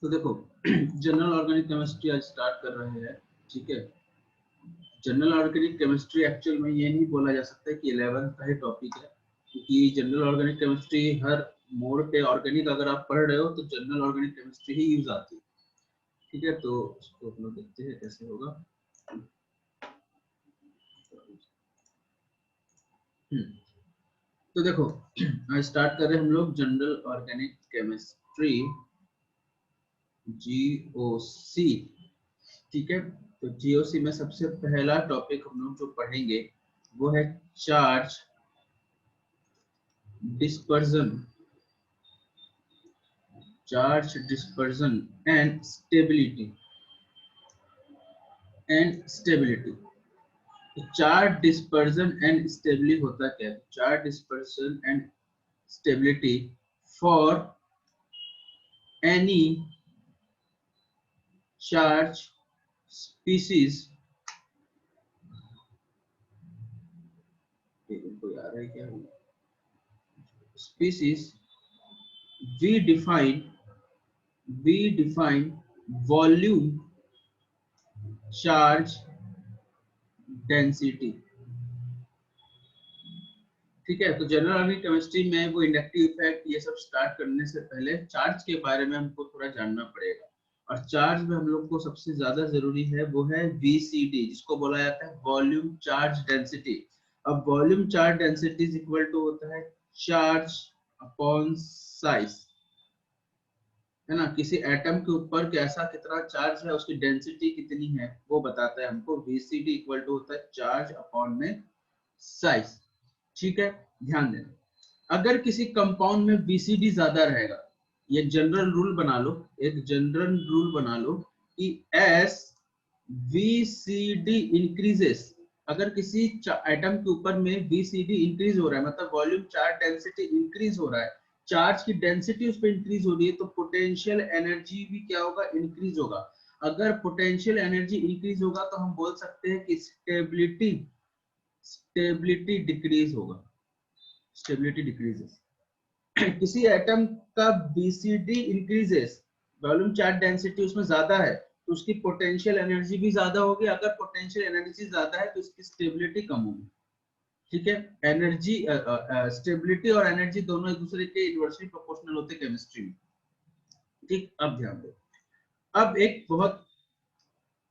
तो देखो general organic chemistry आज स्टार्ट कर रहे हैं, ठीक है। जनरल ऑर्गेनिक केमिस्ट्री एक्चुअल में ये नहीं बोला जा सकता है कि 11th का ही टॉपिक है, क्योंकि जनरल ऑर्गेनिक केमिस्ट्री हर मोड़ पे ऑर्गेनिक अगर आप पढ़ रहे हो तो जनरल ऑर्गेनिक केमिस्ट्री ही यूज आती है, ठीक है। तो इसको हम लोग देखते हैं कैसे होगा। तो देखो आज स्टार्ट कर रहे हैं हम लोग जनरल ऑर्गेनिक केमिस्ट्री GOC, ठीक है। तो GOC में सबसे पहला टॉपिक हम लोग जो पढ़ेंगे वो है charge dispersion, charge dispersion and stability, charge dispersion and stability होता क्या है? Charge dispersion and stability for any charge species, कोई आ रहा है क्या? Species we define volume charge density, ठीक है। तो जनरल ऑर्गेनिक केमिस्ट्री में वो इंडक्टिव इफेक्ट ये सब स्टार्ट करने से पहले चार्ज के बारे में हमको थोड़ा जानना पड़ेगा, और चार्ज में हम लोग को सबसे ज्यादा जरूरी है वो है VCD, जिसको बोला जाता है वॉल्यूम चार्ज डेंसिटी। अब volume charge density is equal to होता है चार्ज अपॉन साइज, है ना। किसी एटम के ऊपर कैसा कितना चार्ज है, उसकी डेंसिटी कितनी है वो बताता है हमको। VCD इक्वल टू होता है चार्ज अपॉन में साइज, ठीक है। ध्यान देना, अगर किसी कंपाउंड में VCD ज्यादा रहेगा, ये जनरल रूल बना लो, एक जनरल रूल बना लो कि as VCD इंक्रीजेस, अगर किसी एटम के ऊपर में VCD इंक्रीज हो रहा है, मतलब वॉल्यूम चार्ज डेंसिटी इंक्रीज हो रहा है, चार्ज की डेंसिटी उस पर इंक्रीज हो रही है, तो पोटेंशियल एनर्जी भी क्या होगा? इंक्रीज होगा। अगर पोटेंशियल एनर्जी इंक्रीज होगा तो हम बोल सकते हैं कि स्टेबिलिटी डिक्रीज होगा, स्टेबिलिटी डिक्रीजेस। किसी एटम का VCD increases, volume charge density उसमें ज्यादा है, तो उसकी पोटेंशियल एनर्जी भी ज्यादा होगी। अगर पोटेंशियल एनर्जी ज्यादा है तो उसकी स्टेबिलिटी कम होगी, ठीक है। एनर्जी स्टेबिलिटी और एनर्जी दोनों एक दूसरे के इनवर्सली प्रोपोर्शनल होते हैं केमिस्ट्री में, ठीक। अब ध्यान दो, अब एक बहुत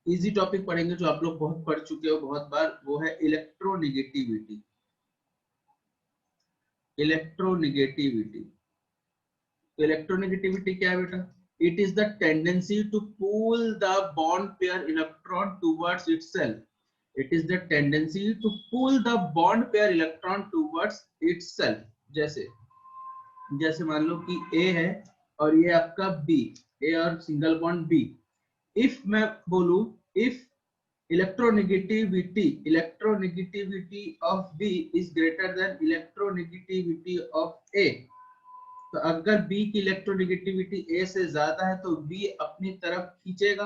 इजी टॉपिक पढ़ेंगे जो आप लोग बहुत पढ़ चुके हो बहुत बार, वो है इलेक्ट्रोनेगेटिविटी। इलेक्ट्रोनेगेटिविटी, तो इलेक्ट्रोनेगेटिविटी क्या है बेटा? It is the tendency to pull the bond pair electron towards itself, it is the tendency to pull the bond pair electron towards itself। जैसे मान लो कि A है और ये आपका B, A और सिंगल बॉन्ड B। इफ मैं बोलूं if electronegativity of B is greater than electronegativity of A, तो अगर B की इलेक्ट्रोनेगेटिविटी A से ज्यादा है तो B अपनी तरफ खींचेगा।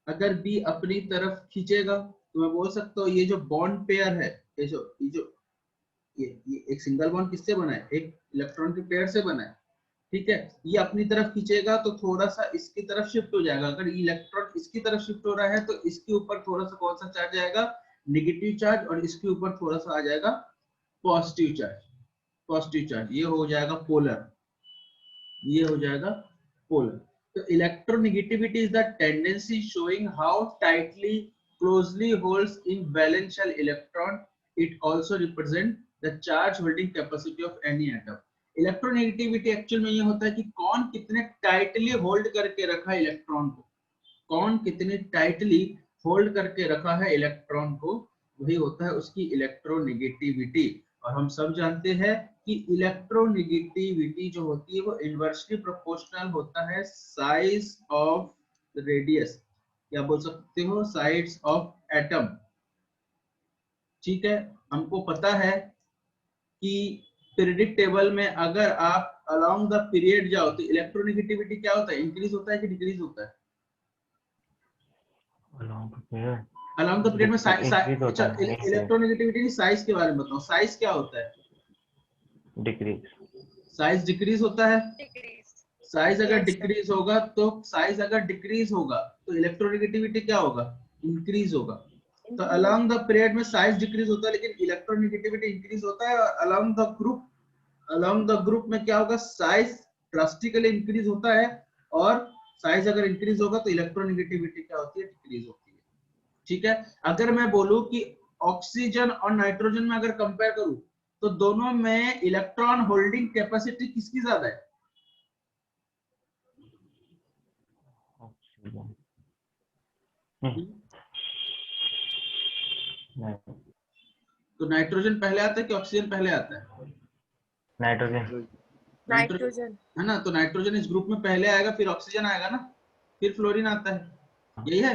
अगर B अपनी तरफ खींचेगा तो मैं बोल सकता हूँ ये जो बॉन्ड पेयर है, ये एक सिंगल बॉन्ड किससे बना है? एक इलेक्ट्रॉन के पेयर से बना है, ठीक है। ये अपनी तरफ खींचेगा तो थोड़ा सा इसकी तरफ शिफ्ट हो जाएगा। अगर इलेक्ट्रॉन इसकी तरफ शिफ्ट हो रहा है तो इसके ऊपर थोड़ा सा कौन सा चार्ज आएगा? नेगेटिव चार्ज, और इसके ऊपर थोड़ा सा आ जाएगा पॉजिटिव चार्ज। पॉजिटिव चार्ज ये हो जाएगा पोलर, ये हो जाएगा पोलर। तो electronegativity is the tendency showing how tightly closely holds in valence shell electron. It also represent the charge holding capacity of any atom. Electronegativity actual में ये होता है कि कौन कितने टाइटली होल्ड करके रखा है इलेक्ट्रॉन को, कौन कितने टाइटली होल्ड करके रखा है इलेक्ट्रॉन को, वही होता है उसकी इलेक्ट्रोनेगेटिविटी। और हम सब जानते हैं कि इलेक्ट्रोनेगेटिविटी जो होती है वो इनवर्सली प्रोपोर्शनल होता है साइज ऑफ रेडियस, या बोल सकते हो साइज ऑफ एटम, ठीक है। हमको पता है कि पीरियडिक टेबल में अगर आप अलोंग द पीरियड जाओ तो इलेक्ट्रोनेगेटिविटी क्या होता है? इंक्रीज होता है कि डिक्रीज होता है? अलोंग द पीरियड में इलेक्ट्रोनेगेटिविटी की साइज के बारे में बताओ, साइज क्या होता है? डिक्रीज, साइज डिक्रीज होता है, साइज अगर Yes, sir. डिक्रीज होगा तो इलेक्ट्रोनेगेटिविटी क्या होगा, इंक्रीज होगा। तो अलोंग द पीरियड में साइज डिक्रीज होता है लेकिन इलेक्ट्रोनेगेटिविटी इंक्रीज होता है, और अलोंग द ग्रुप में क्या होगा, साइज ड्रास्टिकली इंक्रीज होता है, और साइज अगर इंक्रीज होगा तो इलेक्ट्रोनेगेटिविटी क्या होती है, डिक्रीज होती है। ठीक है, अगर मैं बोलूं कि ऑक्सीजन और नाइट्रोजन में अगर कंपेयर करूं तो दोनों में इलेक्ट्रॉन होल्डिंग कैपेसिटी किसकी ज्यादा है? ऑक्सीजन। तो नाइट्रोजन पहले आता है कि ऑक्सीजन पहले आता है? नाइट्रोजन। नाइट्रोजन। है ना, तो नाइट्रोजन इस ग्रुप में पहले आएगा, फिर ऑक्सीजन आएगा ना, फिर फ्लोरीन आता है, यही है।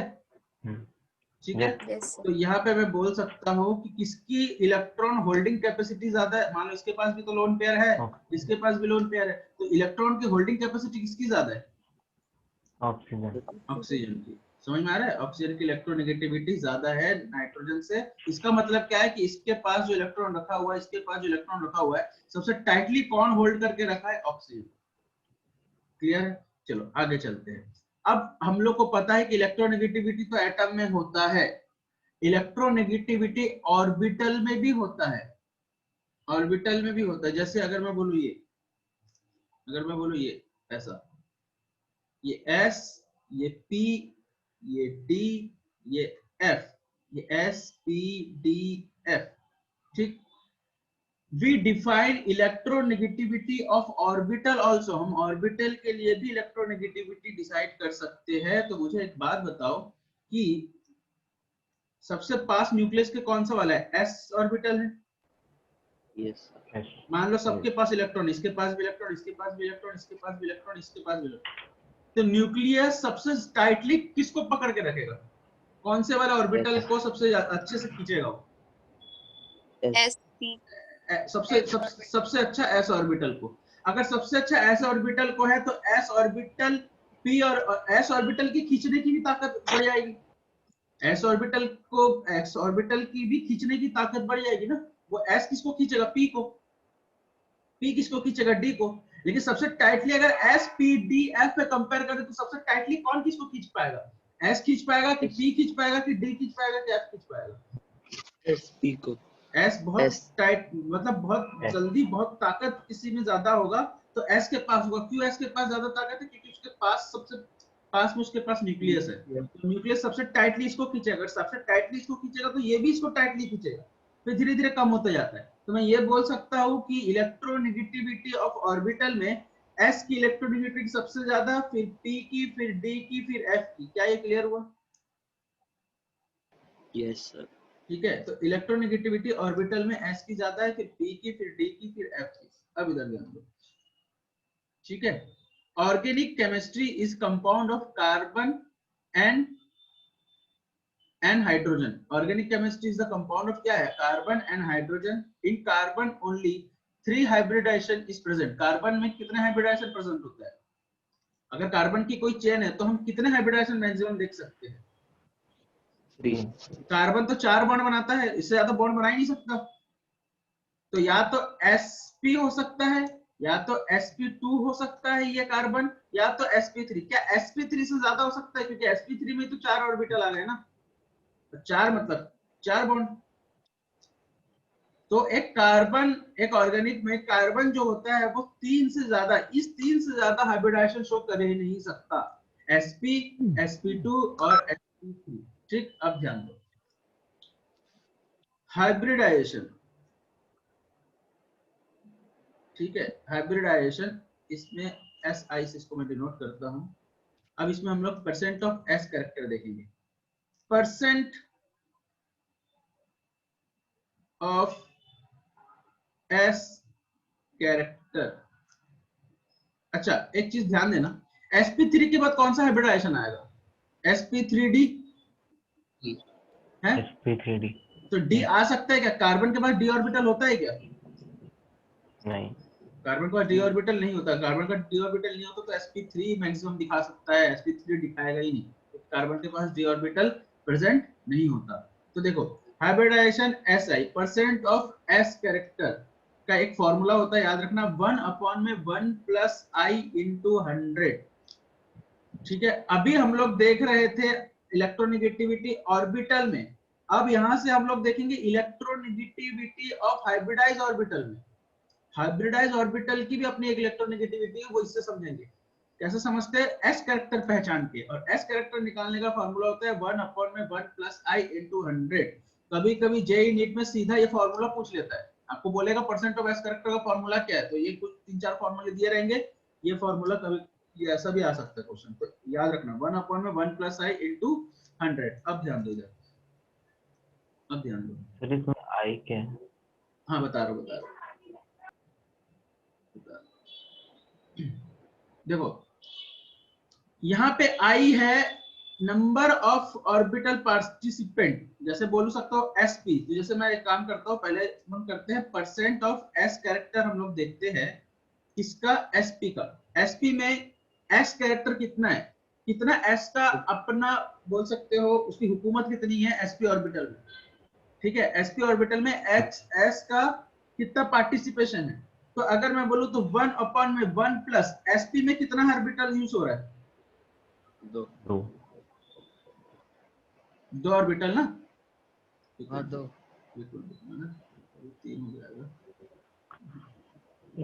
ठीक है, Yes, sir. तो यहाँ पे मैं बोल सकता हूँ कि किसकी इलेक्ट्रॉन होल्डिंग कैपेसिटी ज्यादा है। मान लो इसके पास भी तो लोन पेयर है, इसके पास भी लोन पेयर है, तो इलेक्ट्रॉन की होल्डिंग कैपेसिटी किसकी ज्यादा है? ऑक्सीजन। ऑक्सीजन की। समझ में आ रहा है, ऑक्सीजन की इलेक्ट्रोनेगेटिविटी ज्यादा है नाइट्रोजन से। इसका मतलब क्या है कि इसके पास जो इलेक्ट्रॉन रखा हुआ है, इसके पास जो इलेक्ट्रॉन रखा हुआ है, सबसे टाइटली कौन होल्ड करके रखा है? ऑक्सीजन। क्लियर है? चलो आगे चलते हैं। अब हम लोग को पता है कि इलेक्ट्रोनेगेटिविटी तो एटम में होता है, इलेक्ट्रोनेगेटिविटी ऑर्बिटल में भी होता है, ऑर्बिटल में भी होता है। जैसे अगर मैं बोलूं ये ऐसा, ये S, ये P, ये D, ये F, ये S P D F। ठीक, we define electronegativity of orbital also. हम ऑर्बिटल के लिए भी इलेक्ट्रोनेगेटिविटी डिसाइड कर सकते हैं। तो मुझे एक बात बताओ कि सबसे पास न्यूक्लियस के कौन सा वाला है? S ऑर्बिटल है। यस मान लो सबके पास इलेक्ट्रॉन, इसके पास भी इलेक्ट्रॉन, इसके पास भी इलेक्ट्रॉन, इसके पास भी इलेक्ट्रॉन, इसके पास भी इलेक्ट्रॉन, तो न्यूक्लियस सबसे टाइटली किसको पकड़ के रखेगा? कौन से वाले ऑर्बिटल को सबसे अच्छे से खींचेगा वो? SP. सबसे अच्छा एस ऑर्बिटल को। अगर सबसे अच्छा एस ऑर्बिटल को है तो एस ऑर्बिटल पी और एस ऑर्बिटल की खींचने की भी ताकत बढ़ जाएगी, एस ऑर्बिटल को एक्स ऑर्बिटल की भी खींचने की ताकत बढ़ जाएगी ना। वो एस किसको खींचेगा? पी को। पी किसको खींचेगा? डी को। लेकिन सबसे टाइटली अगर एस पी डी एफ पे कंपेयर करें तो सबसे टाइटली कौन किसको खींच पाएगा? एस खींच पाएगा कि पी खींच पाएगा कि डी खींच पाएगा कि एफ खींच पाएगा? एसपी को। एस बहुत S. टाइट, मतलब बहुत जल्दी, बहुत ताकत किसी में ज्यादा होगा तो एस के पास होगा। क्यों एस के पास ज्यादा ताकत है? क्योंकि उसके पास सबसे पास में उसके पास न्यूक्लियस है, तो न्यूक्लियस सबसे टाइटली इसको खींचेगा। अगर सबसे टाइटली इसको खींचेगा तो ये भी इसको टाइटली खींचेगा, फिर धीरे धीरे कम होता जाता है। तो मैं ये बोल सकता हूँ कि इलेक्ट्रोनेगेटिविटी ऑफ ऑर्बिटल में एस की इलेक्ट्रोनेगेटिविटी सबसे ज्यादा, फिर पी की, फिर डी की, फिर एफ की। क्या ये क्लियर हुआ? Yes sir. ठीक है, तो इलेक्ट्रोनेगेटिविटी ऑर्बिटल में s की ज्यादा है, फिर p की, फिर d की, फिर f की। अब इधर ध्यान दो। ठीक है, organic chemistry is compound of carbon and hydrogen. Organic chemistry is the compound of क्या है? Carbon and hydrogen. In carbon only 3 hybridization is present. Carbon में कितने हाइब्रिडाइजेशन प्रेजेंट होता है? अगर कार्बन की कोई चेन है तो हम कितने हाइब्रिडाइजेशन मैक्सिमम देख सकते हैं? 3। कार्बन तो 4 बॉन्ड बनाता है, इससे ज्यादा बॉन्ड बना ही नहीं सकता। तो या तो sp हो सकता है, या तो sp2 हो सकता है ये कार्बन, या तो sp3। क्या sp3 से ज्यादा हो सकता है? क्योंकि sp3 में तो 4 ऑर्बिटल आ गए ना, तो 4 मतलब 4 बॉन्ड। तो एक कार्बन, एक ऑर्गेनिक में कार्बन जो होता है वो 3 से ज्यादा, इस 3 से ज्यादा हाइब्रिडाइजेशन शो कर ही नहीं सकता। sp, sp2 और sp3। ठीक, अब ध्यान दो हाइब्रिडाइजेशन। ठीक है, हाइब्रिडाइजेशन, इसमें एस आई से इसको मैं डिनोट करता हूं। अब इसमें हम लोग परसेंट ऑफ एस कैरेक्टर देखेंगे। Percent of s character. अच्छा एक चीज ध्यान देना, sp3 के बाद कौन सा हाइब्रिडाइजेशन आएगा? sp3d है? sp3d। तो d आ सकता है क्या? कार्बन के पास d ऑर्बिटल होता है क्या? नहीं, कार्बन के पास d ऑर्बिटल नहीं होता। कार्बन का d ऑर्बिटल नहीं होता तो sp3 मैक्सिमम दिखा सकता है, sp3 दिखाएगा ही नहीं। तो कार्बन के पास d ऑर्बिटल प्रेजेंट नहीं होता। तो देखो hybridization si, percent of s character, का एक फॉर्मूला होता है, याद रखना, 1/1 प्लस आई इंटू 100। ठीक है, अभी हम लोग देख रहे थे इलेक्ट्रोनेगेटिविटी ऑर्बिटल में, अब यहां से हम लोग देखेंगे इलेक्ट्रोनेगेटिविटी ऑफ हाइब्रिडाइज ऑर्बिटल में। हाइब्रिडाइज ऑर्बिटल की भी अपनी एक इलेक्ट्रोनेगेटिविटी है, वो इससे समझेंगे। कैसे समझते हैं? एस कैरेक्टर पहचान के, और एस कैरेक्टर निकालने का फॉर्मूला होता है 1/1 प्लस आई इंटू 100। कभी कभी जेई नीट में सीधा ये फॉर्मूला पूछ लेता है, आपको बोलेगा परसेंट ऑफ एस कैरेक्टर का फॉर्मूला क्या है, तो ये कुछ 3-4 फॉर्मूले दिए रहेंगे, ये फॉर्मूला कभी ये ऐसा भी आ सकता है क्वेश्चन, तो याद रखना 1/1 प्लस आई इंटू 100। अब ध्यान दो इधर, अब ध्यान दो। सर इसमें आई क्या है? हाँ बता रहा हूँ। देखो यहाँ पे आई है नंबर ऑफ ऑर्बिटल पार्टिसिपेंट, जैसे बोल सकता हूँ एसपी। तो जैसे मैं एक काम करता हूँ, पहले हम करते हैं परसेंट ऑफ एस कैरेक्टर, हम लोग देखते हैं इसका एसपी का। एसपी में एस कैरेक्टर कितना है, कितना एस का अपना बोल सकते हो, उसकी हुकूमत कितनी है एसपी ऑर्बिटल में। ठीक है, एसपी ऑर्बिटल में एस का कितना पार्टिसिपेशन है, तो अगर मैं बोलूं तो 1/1 प्लस एसपी में कितना ऑर्बिटल यूज हो रहा है? 2। 2 ऑर्बिटल ना। हाँ 2। बिल्कुल ना, 3 हो जाएगा।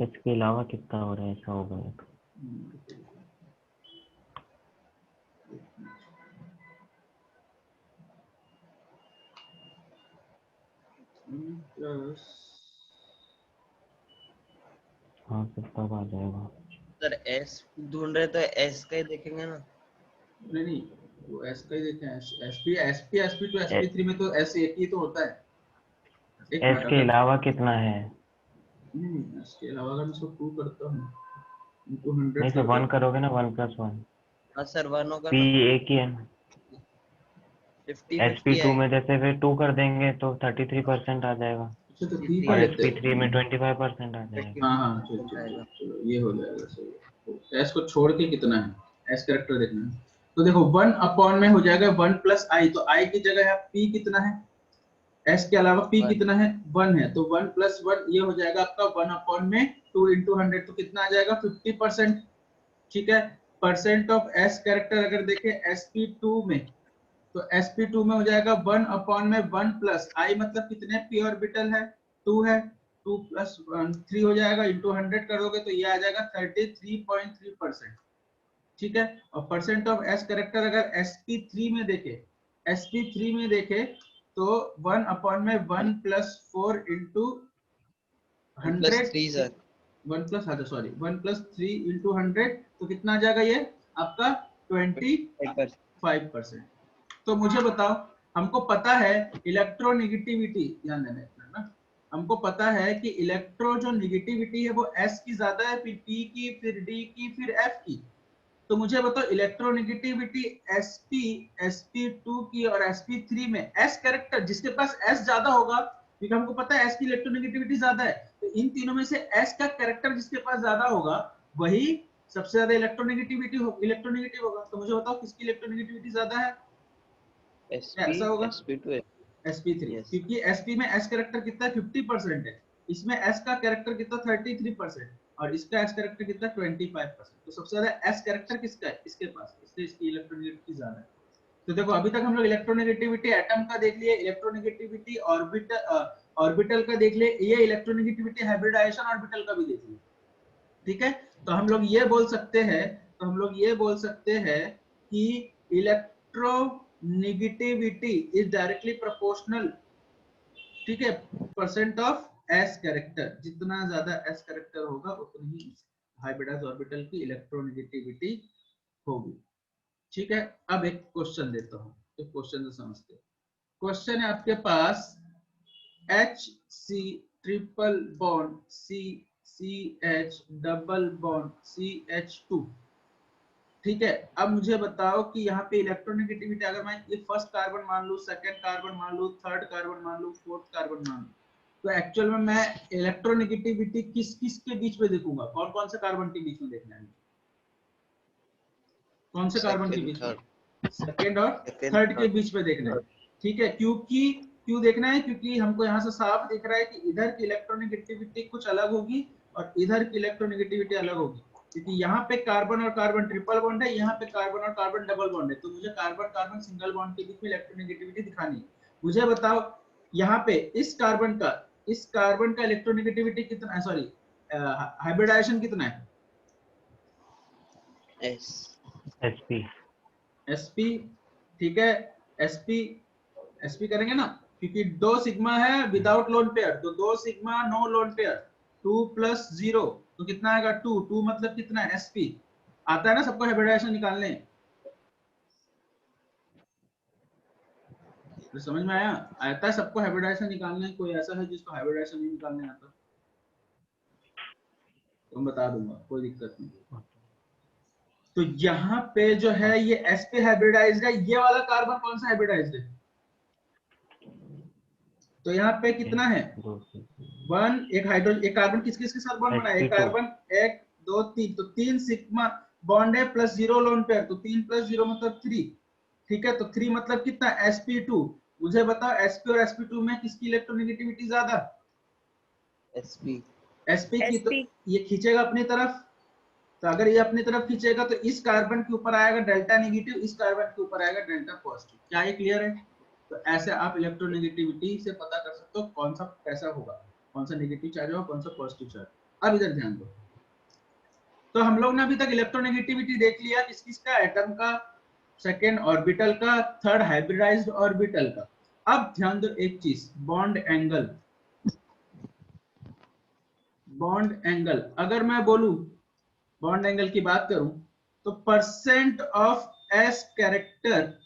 इसके अलावा कितना हो रहा है, ऐसा होगा तो। हाँ सर तब आ जाएगा। सर एस ढूंढ रहे तो एस का ही देखेंगे ना। नहीं, वो एस का ही देखें। एसपी एसपी2 एसपी3 में तो एस एक ही तो होता है। एक एस मिनट, के अगर अलावा कितना है? इसके अलावा अगर मैं इसको 2 करता हूँ, इनको 100 नहीं सर करता 1 हूँ, करोगे ना, 1+1। हाँ सर 1 होगा पी ना। एक ही है ना। 50-50 SP2 में आएगा। जैसे फिर 2 कर देंगे तो 33% आ जाएगा, अच्छा तो 3 और पे लेते हैं। SP3 में 25% आ जाएगा। हाँ चलो चलो, ये हो जाएगा सही। तो एस को छोड़ के कितना है एस कैरेक्टर देखना है, तो देखो 1/1 में हो जाएगा 1 प्लस आई, तो आई की जगह है पी कितना है, एस के अलावा पी 1 कितना है 1 है, तो 1 प्लस 1 ये हो जाएगा आपका 1/में 2 इंटू 100, तो कितना आ जाएगा 50%। ठीक है, परसेंट ऑफ एस कैरेक्टर अगर देखें sp2 में, तो sp2 में हो जाएगा 1/1 प्लस आई, मतलब कितने पी ऑर्बिटल है 2 है, 2 प्लस 3 हो जाएगा, इंटू 100 करोगे तो ये आ जाएगा 33.3%। ठीक है, और परसेंट ऑफ एस कैरेक्टर अगर sp3 में देखे, sp3 में देखे तो 1/1 प्लस 4 इंटू 100, 1+3 सर। 1 प्लस, हाँ सॉरी 1 प्लस 3 इंटू 100, तो कितना आ जाएगा ये आपका 25%। तो मुझे बताओ, हमको पता है इलेक्ट्रोनेगेटिविटी, ध्यान देना इतना ना, हमको पता है कि इलेक्ट्रो जो नेगेटिविटी है वो एस की ज्यादा है, फिर पी की, फिर डी की, फिर एफ की। तो मुझे बताओ इलेक्ट्रोनेगेटिविटी sp sp2 की और sp3 में एस कैरेक्टर जिसके पास एस ज्यादा होगा, क्योंकि हमको पता है एस की इलेक्ट्रोनेगेटिविटी ज्यादा है, तो इन तीनों में से एस का कैरेक्टर जिसके पास ज्यादा होगा वही सबसे ज्यादा इलेक्ट्रोनेगेटिव होगा। तो मुझे बताओ किसकी इलेक्ट्रोनेगेटिविटी ज्यादा है? SP ऐसा होगा SP2 है। sp3, यस क्योंकि sp में s कैरेक्टर कितना है 50% है, इसमें s का कैरेक्टर कितना 33% और इसका s कैरेक्टर कितना 25%। तो सबसे ज्यादा s कैरेक्टर किसका है इसके पास, इसलिए इसकी इलेक्ट्रोनेगेटिविटी ज्यादा है। तो देखो अभी तक हम लोग इलेक्ट्रोनेगेटिविटी एटम का देख लिए, इलेक्ट्रोनेगेटिविटी ऑर्बिटल का देख लिए, ये इलेक्ट्रोनेगेटिविटी हाइब्रिडाइजेशन ऑर्बिटल का भी देख लिए। ठीक है, तो हम लोग ये बोल सकते हैं, कि इलेक्ट्रोनेगेटिविटी इज डायरेक्टली प्रोपोर्शनल, ठीक है, परसेंट ऑफ एस कैरेक्टर, जितना ज्यादा एस कैरेक्टर होगा उतनी ही हाइब्रिडाइज्ड ऑर्बिटल की इलेक्ट्रोनेगेटिविटी होगी। ठीक है, अब एक क्वेश्चन देता हूं, एक क्वेश्चन से समझते हैं। क्वेश्चन है आपके पास HC triple bond CH double bond CH2। ठीक है, अब मुझे बताओ कि यहाँ पे इलेक्ट्रोनेगेटिविटी अगर मैं ये फर्स्ट कार्बन मान लूं, सेकंड कार्बन मान लूं, थर्ड कार्बन मान लूं, फोर्थ कार्बन मान लूं, तो एक्चुअल में मैं इलेक्ट्रोनेगेटिविटी किस किस के बीच में देखूंगा, कौन कौन से कार्बन के बीच में देखना है, कौन से कार्बन के सेकंड बीच में, थर्ड सेकंड और थर्ड के बीच में देखना है। ठीक है, क्योंकि क्यों देखना है? क्योंकि हमको यहाँ से साफ दिख रहा है कि इधर की इलेक्ट्रोनेगेटिविटी कुछ अलग होगी और इधर की इलेक्ट्रोनेगेटिविटी अलग होगी, क्योंकि यहाँ पे कार्बन और कार्बन ट्रिपल बॉन्ड है, यहाँ पे कार्बन और कार्बन डबल बॉन्ड है, तो मुझे कार्बन कार्बन सिंगल बॉन्ड के बीच में इलेक्ट्रोनेगेटिविटी दिखानी है। मुझे बताओ यहाँ पे इस कार्बन का इलेक्ट्रोनेगेटिविटी कितना है, सॉरी हाइब्रिडाइजेशन कितना है? एस sp sp, ठीक है, sp करेंगे ना, क्योंकि 2 सिग्मा है विदाउट लोन पेयर, तो 2 सिग्मा नो लोन पेयर, 2 + 0 तो कितना आएगा? 2 मतलब कितना है? sp आता है ना सबको हाइब्रिडाइजेशन निकालने, तो समझ में आया? आता है सबको हाइब्रिडाइजेशन निकालने, कोई ऐसा है जिसको हाइब्रिडाइजेशन नहीं निकालने आता? तो मैं बता दूंगा, कोई दिक्कत नहीं। तो यहाँ पे जो है ये sp हाइब्रिडाइज्ड है, ये वाला कार्बन कौन सा हाइब्रिडाइज्ड है? तो यहाँ पे कितना है? 1, एक हाइड्रोजन, एक कार्बन किस किस के साथ बॉन्ड बना है? एक sp2 कार्बन 1 2 3, तो 3 सिग्मा बॉन्ड है प्लस 0 लोन पेयर, तो 3 + 0 मतलब 3, ठीक है, तो 3 मतलब कितना? sp2। मुझे बताओ sp और sp2 में किसकी इलेक्ट्रोनेगेटिविटी ज्यादा? एसपी sp की, तो sp ये खींचेगा अपनी तरफ, तो अगर ये अपनी तरफ खींचेगा तो इस कार्बन के ऊपर आएगा डेल्टा नेगेटिव, इस कार्बन के ऊपर आएगा डेल्टा पॉजिटिव। क्या ये क्लियर है? तो ऐसे आप इलेक्ट्रोनेगेटिविटी से पता कर सकते हो कौन सा कैसा होगा, कौन सा नेगेटिव चार्ज होगा, कौन सा पॉजिटिव चार्ज। अब इधर ध्यान दो, तो हम लोग ने अभी तक इलेक्ट्रोनेगेटिविटी देख लिया किस किस का, एटम का, सेकेंड ऑर्बिटल का, थर्ड हाइब्रिडाइज्ड ऑर्बिटल का। अब ध्यान दो एक चीज, बॉन्ड एंगल। बॉन्ड एंगल अगर मैं बोलूं, बॉन्ड एंगल की बात करूं, तो percent of s character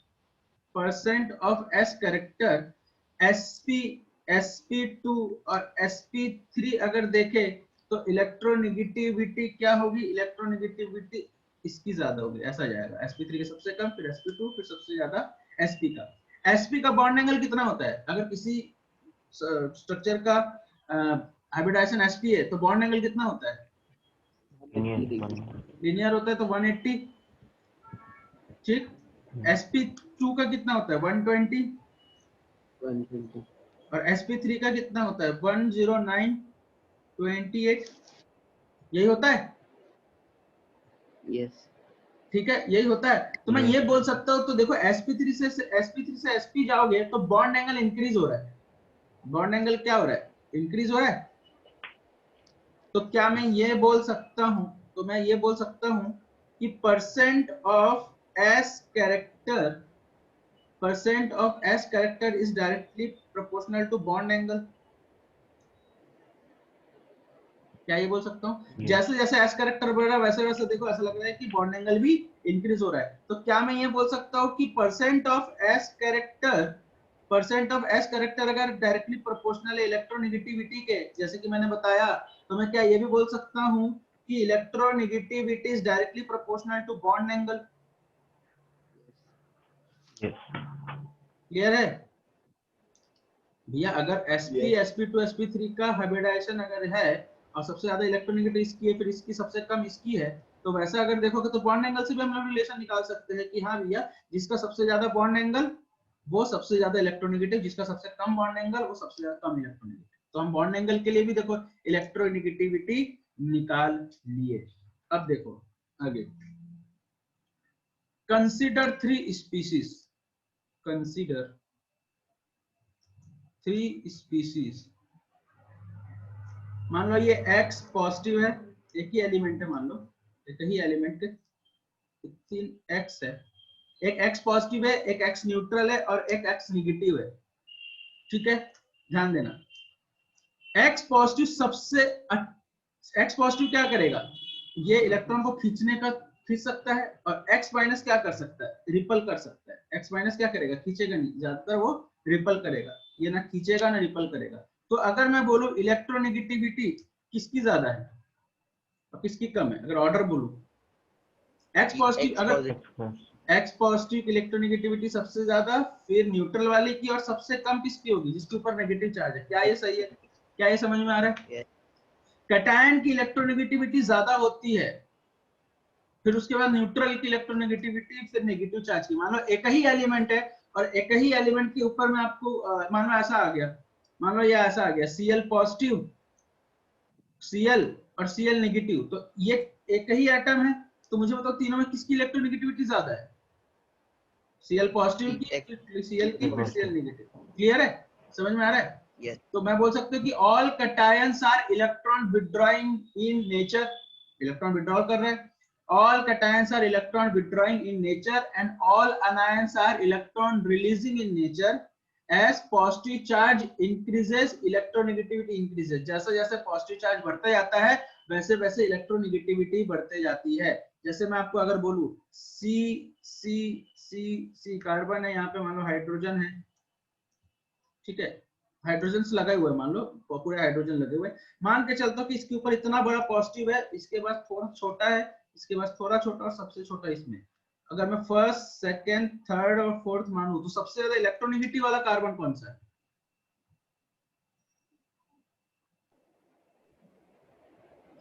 sp2 और sp3 अगर देखे तो इलेक्ट्रोनेगेटिविटी क्या होगी? इलेक्ट्रोनेगेटिविटी इसकी ज्यादा होगी, ऐसा जाएगा, sp3 के सबसे कम, फिर sp2, फिर सबसे ज्यादा sp का। sp का बॉन्ड एंगल कितना होता है? अगर किसी स्ट्रक्चर का हाइब्रिडाइजेशन sp है तो बॉन्ड एंगल कितना होता है? लीनियर होता है, तो 180, ठीक। sp2 का कितना होता है? 120, और sp3 का कितना होता है? 10928, यही होता है, यस ठीक है, यही होता है। तो मैं ये बोल सकता हूँ, तो देखो sp3 से sp जाओगे तो बॉन्ड एंगल इंक्रीज हो रहा है, बॉन्ड एंगल क्या हो रहा है? इंक्रीज हो रहा है। तो क्या मैं ये बोल सकता हूं, तो मैं ये बोल सकता हूं कि percent of s character is directly proportional to bond angle. क्या ये बोल सकता हूँ? जैसे जैसे एस कैरेक्टर बढ़ रहा है वैसे वैसे देखो ऐसा लग रहा है कि बॉन्ड एंगल भी इंक्रीज हो रहा है। तो क्या मैं ये बोल सकता हूँ कि परसेंट ऑफ एस कैरेक्टर अगर डायरेक्टली प्रोपोर्शनल है इलेक्ट्रोनेगेटिविटी के, जैसे कि मैंने बताया, तो मैं क्या ये भी बोल सकता हूँ कि electronegativity is directly proportional to bond angle. Clear है भैया? अगर sp sp2 sp3 का हाइब्रिडाइजेशन अगर है और सबसे ज्यादा इलेक्ट्रोनेगेटिव इसकी है, फिर इसकी सबसे कम इसकी है, तो वैसा अगर देखोगे तो बॉन्ड एंगल से भी हम लोग रिलेशन निकाल सकते हैं कि हाँ भैया, जिसका सबसे ज्यादा बॉन्ड एंगल वो सबसे ज्यादा इलेक्ट्रोनेगेटिव, जिसका सबसे कम बॉन्ड एंगल वो सबसे ज्यादा कम इलेक्ट्रोनेगेटिव। तो हम बॉन्ड एंगल के लिए भी देखो इलेक्ट्रोनेगेटिविटी निकाल लिए। अब देखो आगे, कंसीडर 3 स्पीशीज, कंसीडर 3 स्पीशीज। मान लो ये X पॉजिटिव है, एक ही एलिमेंट है, मान लो एक ही एलिमेंट के 3 X है, एक X पॉजिटिव है, एक X न्यूट्रल है और एक X निगेटिव है, ठीक है। ध्यान देना, X पॉजिटिव X पॉजिटिव क्या करेगा? ये इलेक्ट्रॉन को खींच सकता है, और X माइनस क्या कर सकता है? रिपल कर सकता है। X माइनस क्या करेगा? खींचेगा नहीं, ज्यादातर वो रिपल करेगा, ये ना खींचेगा ना रिपल करेगा। तो अगर मैं बोलूं इलेक्ट्रोनेगेटिविटी किसकी ज्यादा है और किसकी कम है, अगर ऑर्डर बोलूं, X पॉजिटिव, अगर X पॉजिटिव इलेक्ट्रोनेगेटिविटी सबसे ज्यादा, फिर न्यूट्रल वाले की, और सबसे कम किसकी होगी? जिसके ऊपर नेगेटिव चार्ज है। क्या ये सही है? क्या ये समझ में आ रहा है? कैटायन की इलेक्ट्रोनेगेटिविटी ज्यादा होती है, फिर उसके बाद न्यूट्रल की इलेक्ट्रोनेगेटिविटी, फिर नेगेटिव चार्ज की। मान लो एक ही एलिमेंट है और एक ही एलिमेंट के ऊपर में आपको मान लो ऐसा आ गया, मान लो ये ऐसा आ गया Cl पॉजिटिव, Cl और Cl नेगेटिव, तो ये एक ही एटम है, तो मुझे बताओ तीनों में किसकी इलेक्ट्रोनेगेटिविटी ज्यादा है? Cl पॉजिटिव की, Cl की, फिर Cl नेगेटिव। क्लियर है? समझ में आ रहा है? Yes. तो मैं बोल सकता हूँ कि all cations are electron withdrawing in nature, electron withdrawal कर रहे हैं। All cations are electron withdrawing in nature and all anions are electron releasing in nature. As positive charge increases, electronegativity increases. जैसे जैसे पॉजिटिव चार्ज बढ़ता जाता है वैसे वैसे इलेक्ट्रोनेगेटिविटी बढ़ते जाती है। जैसे मैं आपको अगर बोलूं C कार्बन है, यहाँ पे मान लो हाइड्रोजन है, ठीक है, हाइड्रोजन लगे हुए मान लो, पूरे हाइड्रोजन लगे हुए, मान के चलता हूँ कि इसके ऊपर इतना बड़ा पॉजिटिव है, इसके बाद थोड़ा छोटा है, इसके बाद थोड़ा छोटा और सबसे छोटा इसमें। अगर मैं फर्स्ट, सेकंड, थर्ड और फोर्थ मानूं तो सबसे ज्यादा इलेक्ट्रोनेगेटिव वाला कार्बन कौन सा है?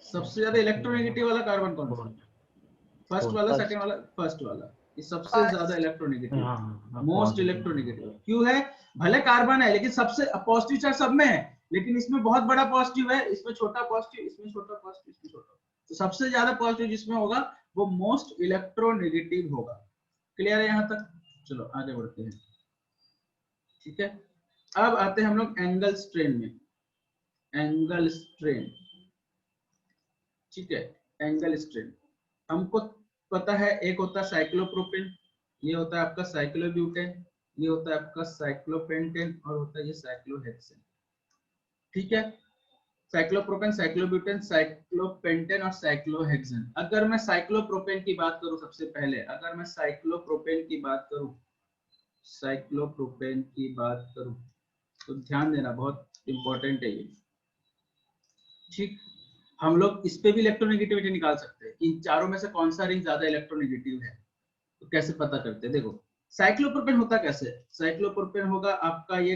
सबसे ज्यादा इलेक्ट्रोनेगेटिव वाला कार्बन कौन सा है? फर्स्ट वाला, सेकंड वाला, फर्स्ट वाला, ये सबसे ज्यादा इलेक्ट्रोनेगेटिव, मोस्ट इलेक्ट्रोनेगेटिव। क्यों है? भले कार्बन है लेकिन सबसे पॉजिटिव चार्ज सब में है, लेकिन इसमें बहुत बड़ा पॉजिटिव है, इसमें छोटा पॉजिटिव, इसमें छोटा पॉजिटिव, इसमें छोटा, तो सबसे ज्यादा पॉजिटिव जिसमें होगा वो मोस्ट इलेक्ट्रोनेगेटिव होगा। क्लियर है यहाँ तक? चलो आगे बढ़ते हैं, ठीक है। अब आते हैं हम लोग एंगल स्ट्रेन में। एंगल स्ट्रेन, ठीक है, एंगल स्ट्रेन हमको पता है, एक होता है साइक्लोप्रोपेन, ये होता है आपका साइक्लोब्यूटेन, ये होता है आपका साइक्लोपेंटेन, और होता है ये साइक्लोहेक्सेन, ठीक है। साइक्लोप्रोपेन, साइक्लोब्यूटेन, साइक्लोपेंटेन और साइक्लोहेक्सेन। अगर मैं साइक्लोप्रोपेन की बात करूं, सबसे पहले अगर मैं साइक्लोप्रोपेन की बात करूं, साइक्लोप्रोपेन की बात करूं तो ध्यान देना, बहुत इंपॉर्टेंट है ये, ठीक। हम लोग इस पे भी इलेक्ट्रोनेगेटिविटी निकाल सकते हैं, इन चारों में से कौन सा रिंग ज्यादा इलेक्ट्रोनेगेटिव है, तो कैसे पता करते हैं? देखो साइक्लोप्रोपेन होता कैसे? साइक्लोप्रोपेन होगा आपका ये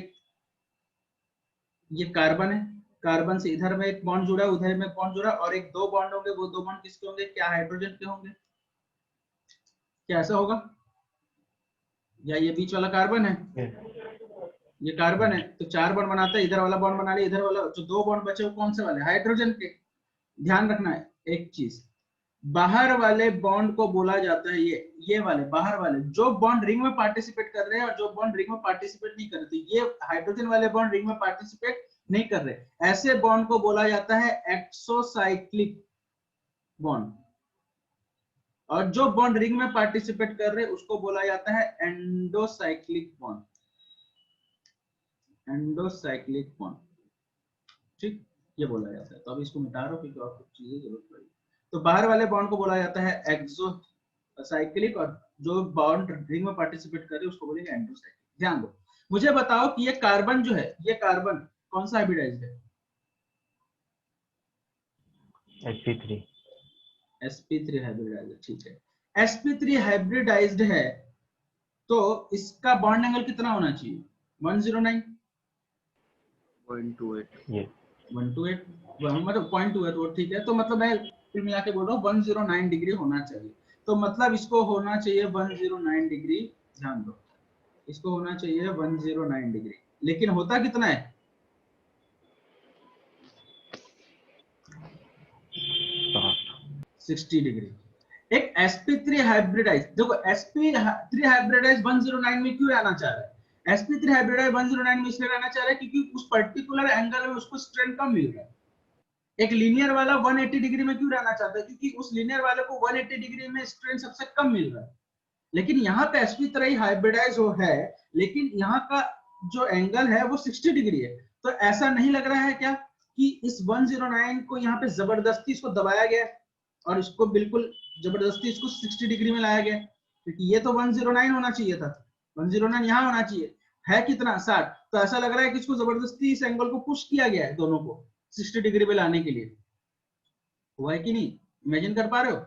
कार्बन है, कार्बन से इधर में एक बॉन्ड जुड़ा, उधर में एक बॉन्ड जुड़ा, और एक दो बॉन्ड होंगे, वो दो बॉन्ड किसके होंगे? क्या हाइड्रोजन के होंगे? क्या ऐसा होगा? या ये बीच वाला कार्बन है, ये कार्बन है, तो चार बॉन्ड बनाता है, इधर वाला बॉन्ड बना लिया, इधर वाला, जो दो बॉन्ड बचे वो कौन से वाले? हाइड्रोजन के। ध्यान रखना है एक चीज, बाहर वाले बॉन्ड को बोला जाता है ये वाले बाहर वाले, जो बॉन्ड रिंग में पार्टिसिपेट कर रहे हैं और जो बॉन्ड रिंग में पार्टिसिपेट नहीं कर रहे, तो ये हाइड्रोजन वाले बॉन्ड रिंग में पार्टिसिपेट नहीं कर रहे, ऐसे बॉन्ड को बोला जाता है एक्सोसाइक्लिक बॉन्ड, और जो बॉन्ड रिंग में पार्टिसिपेट कर रहे उसको बोला जाता है एंडोसाइक्लिक बॉन्ड, एंडोसाइक्लिक बॉन्ड, ठीक, ये बोला जाता है। तो अब इसको मिटा रहा हूं क्योंकि और कुछ चीजें जरूरत पड़ेगी। तो बाहर वाले बॉन्ड को बोला जाता है एक्सोसाइक्लिक, और जो बॉन्ड रिंग में पार्टिसिपेट कर रहे हैं उसको बोलेंगे एंडोसाइक्लिक। ध्यान दो, मुझे बताओ कि ये कार्बन जो है, ये कार्बन कौन सा हाइब्रिडाइज्ड है? sp3 sp3 हाइब्रिडाइज्ड, ठीक है। sp3 हाइब्रिडाइज्ड है तो इसका बॉन्ड एंगल कितना होना चाहिए? 109, 0.28। ये 128, मतलब 0.28, वो ठीक है। तो मतलब मैं फिर मिला के बोल रहा हूँ 109 डिग्री होना चाहिए, तो मतलब इसको होना चाहिए 109 डिग्री। ध्यान दो, इसको होना चाहिए 109 डिग्री, लेकिन होता कितना है? 60 डिग्री। एक sp3 हाइब्रिडाइज, देखो sp3 हाइब्रिडाइज 109 में क्यों आना चाह रहा है? sp3 हाइब्रिडाइज 109 में इसलिए आना चाह रहा है क्योंकि उस पर्टिकुलर एंगल में उसको स्ट्रेन कम मिल रहा है। एक लीनियर वाला 180 डिग्री में क्यों रहना चाहता है? क्योंकि उस लीनियर वाले को 180 डिग्री में स्ट्रेन सबसे कम मिल रहा है। लेकिन यहाँ पे sp3 हाइब्रिडाइज हो है, लेकिन यहाँ का जो एंगल है वो 60 डिग्री है। तो ऐसा नहीं लग रहा है क्या कि इस 109 को यहाँ पे जबरदस्ती इसको दबाया गया और इसको बिल्कुल जबरदस्ती इसको 60 डिग्री में लाया गया, क्योंकि ये तो 109 होना चाहिए था, 109 यहाँ होना चाहिए, है कितना? 60। तो ऐसा लग रहा है कि इसको जबरदस्ती इस एंगल को पुश किया गया है, दोनों को 60 डिग्री पे लाने के लिए। हुआ है कि नहीं? इमेजिन कर पा रहे हो?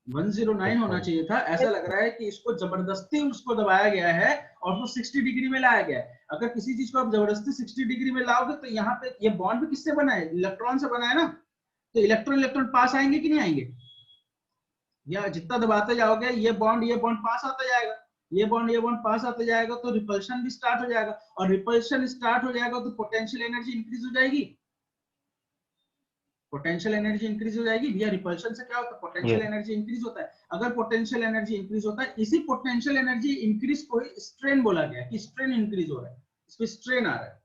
109 होना चाहिए था, ऐसा लग रहा है कि इसको जबरदस्ती उसको दबाया गया है और उसको 60 डिग्री में लाया गया है। अगर किसी चीज को आप जबरदस्ती 60 डिग्री में लाओगे तो यहाँ पे ये बॉन्ड भी किससे बना है? इलेक्ट्रॉन से बना है ना, तो इलेक्ट्रॉन इलेक्ट्रॉन पास आएंगे कि नहीं आएंगे? या जितना दबाते जाओगे ये बॉन्ड पास आता जाएगा, ये बॉन्ड पास आते जाएगा तो रिपल्शन भी स्टार्ट हो जाएगा, और रिपल्शन स्टार्ट हो जाएगा तो पोटेंशियल एनर्जी इंक्रीज हो जाएगी। पोटेंशियल एनर्जी इंक्रीज हो जाएगी भैया। रिपल्शन से क्या होता है, पोटेंशियल एनर्जी इंक्रीज होता है। अगर पोटेंशियल एनर्जी इंक्रीज होता है, इसी पोटेंशियल एनर्जी इंक्रीज को स्ट्रेन बोला गया कि स्ट्रेन इंक्रीज हो रहा है, इसमें स्ट्रेन आ रहा है,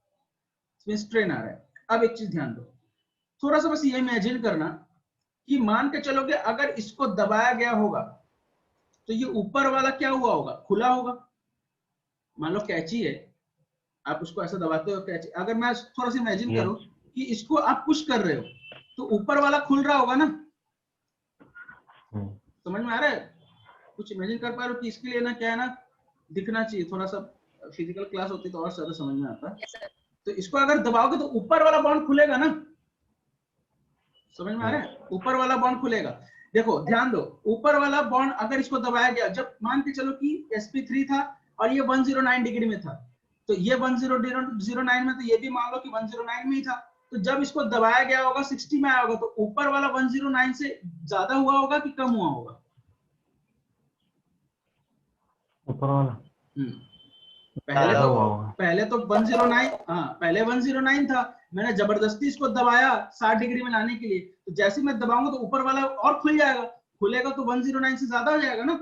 इसमें स्ट्रेन आ रहा है। अब एक चीज ध्यान दो, थोड़ा सा बस ये इमेजिन करना कि मान के चलोगे अगर इसको दबाया गया होगा तो ये ऊपर वाला क्या हुआ होगा, खुला होगा। मान लो कैंची है, आप उसको ऐसा दबाते हो कैंची, अगर मैं थोड़ा सा इमेजिन करूं कि इसको आप पुश कर रहे हो तो ऊपर वाला खुल रहा होगा ना। समझ में आ रहा है? कुछ इमेजिन कर पा रहे हो कि इसके लिए ना क्या है ना, दिखना चाहिए, थोड़ा सा फिजिकल क्लास होती तो और ज्यादा समझ में आता। तो इसको अगर दबाओगे तो ऊपर वाला बॉन्ड खुलेगा ना। समझ में आ रहा है? ऊपर वाला बॉन्ड खुलेगा। देखो ध्यान दो, ऊपर वाला बॉन्ड अगर इसको दबाया गया, जब मान के चलो कि sp3 था और ये 109 डिग्री में था, तो ये 109 में, तो ये भी मान लो कि 109 में ही था। तो जब इसको दबाया गया होगा 60 में आया होगा, तो ऊपर वाला 109 से ज्यादा हुआ होगा कि कम हुआ होगा? ऊपर वाला पहले तो 109, हाँ पहले 109 था, मैंने जबरदस्ती इसको दबाया 60 डिग्री में लाने के लिए, तो जैसे मैं दबाऊंगा तो ऊपर वाला और खुल जाएगा, खुलेगा तो 109 से ज्यादा हो जाएगा ना,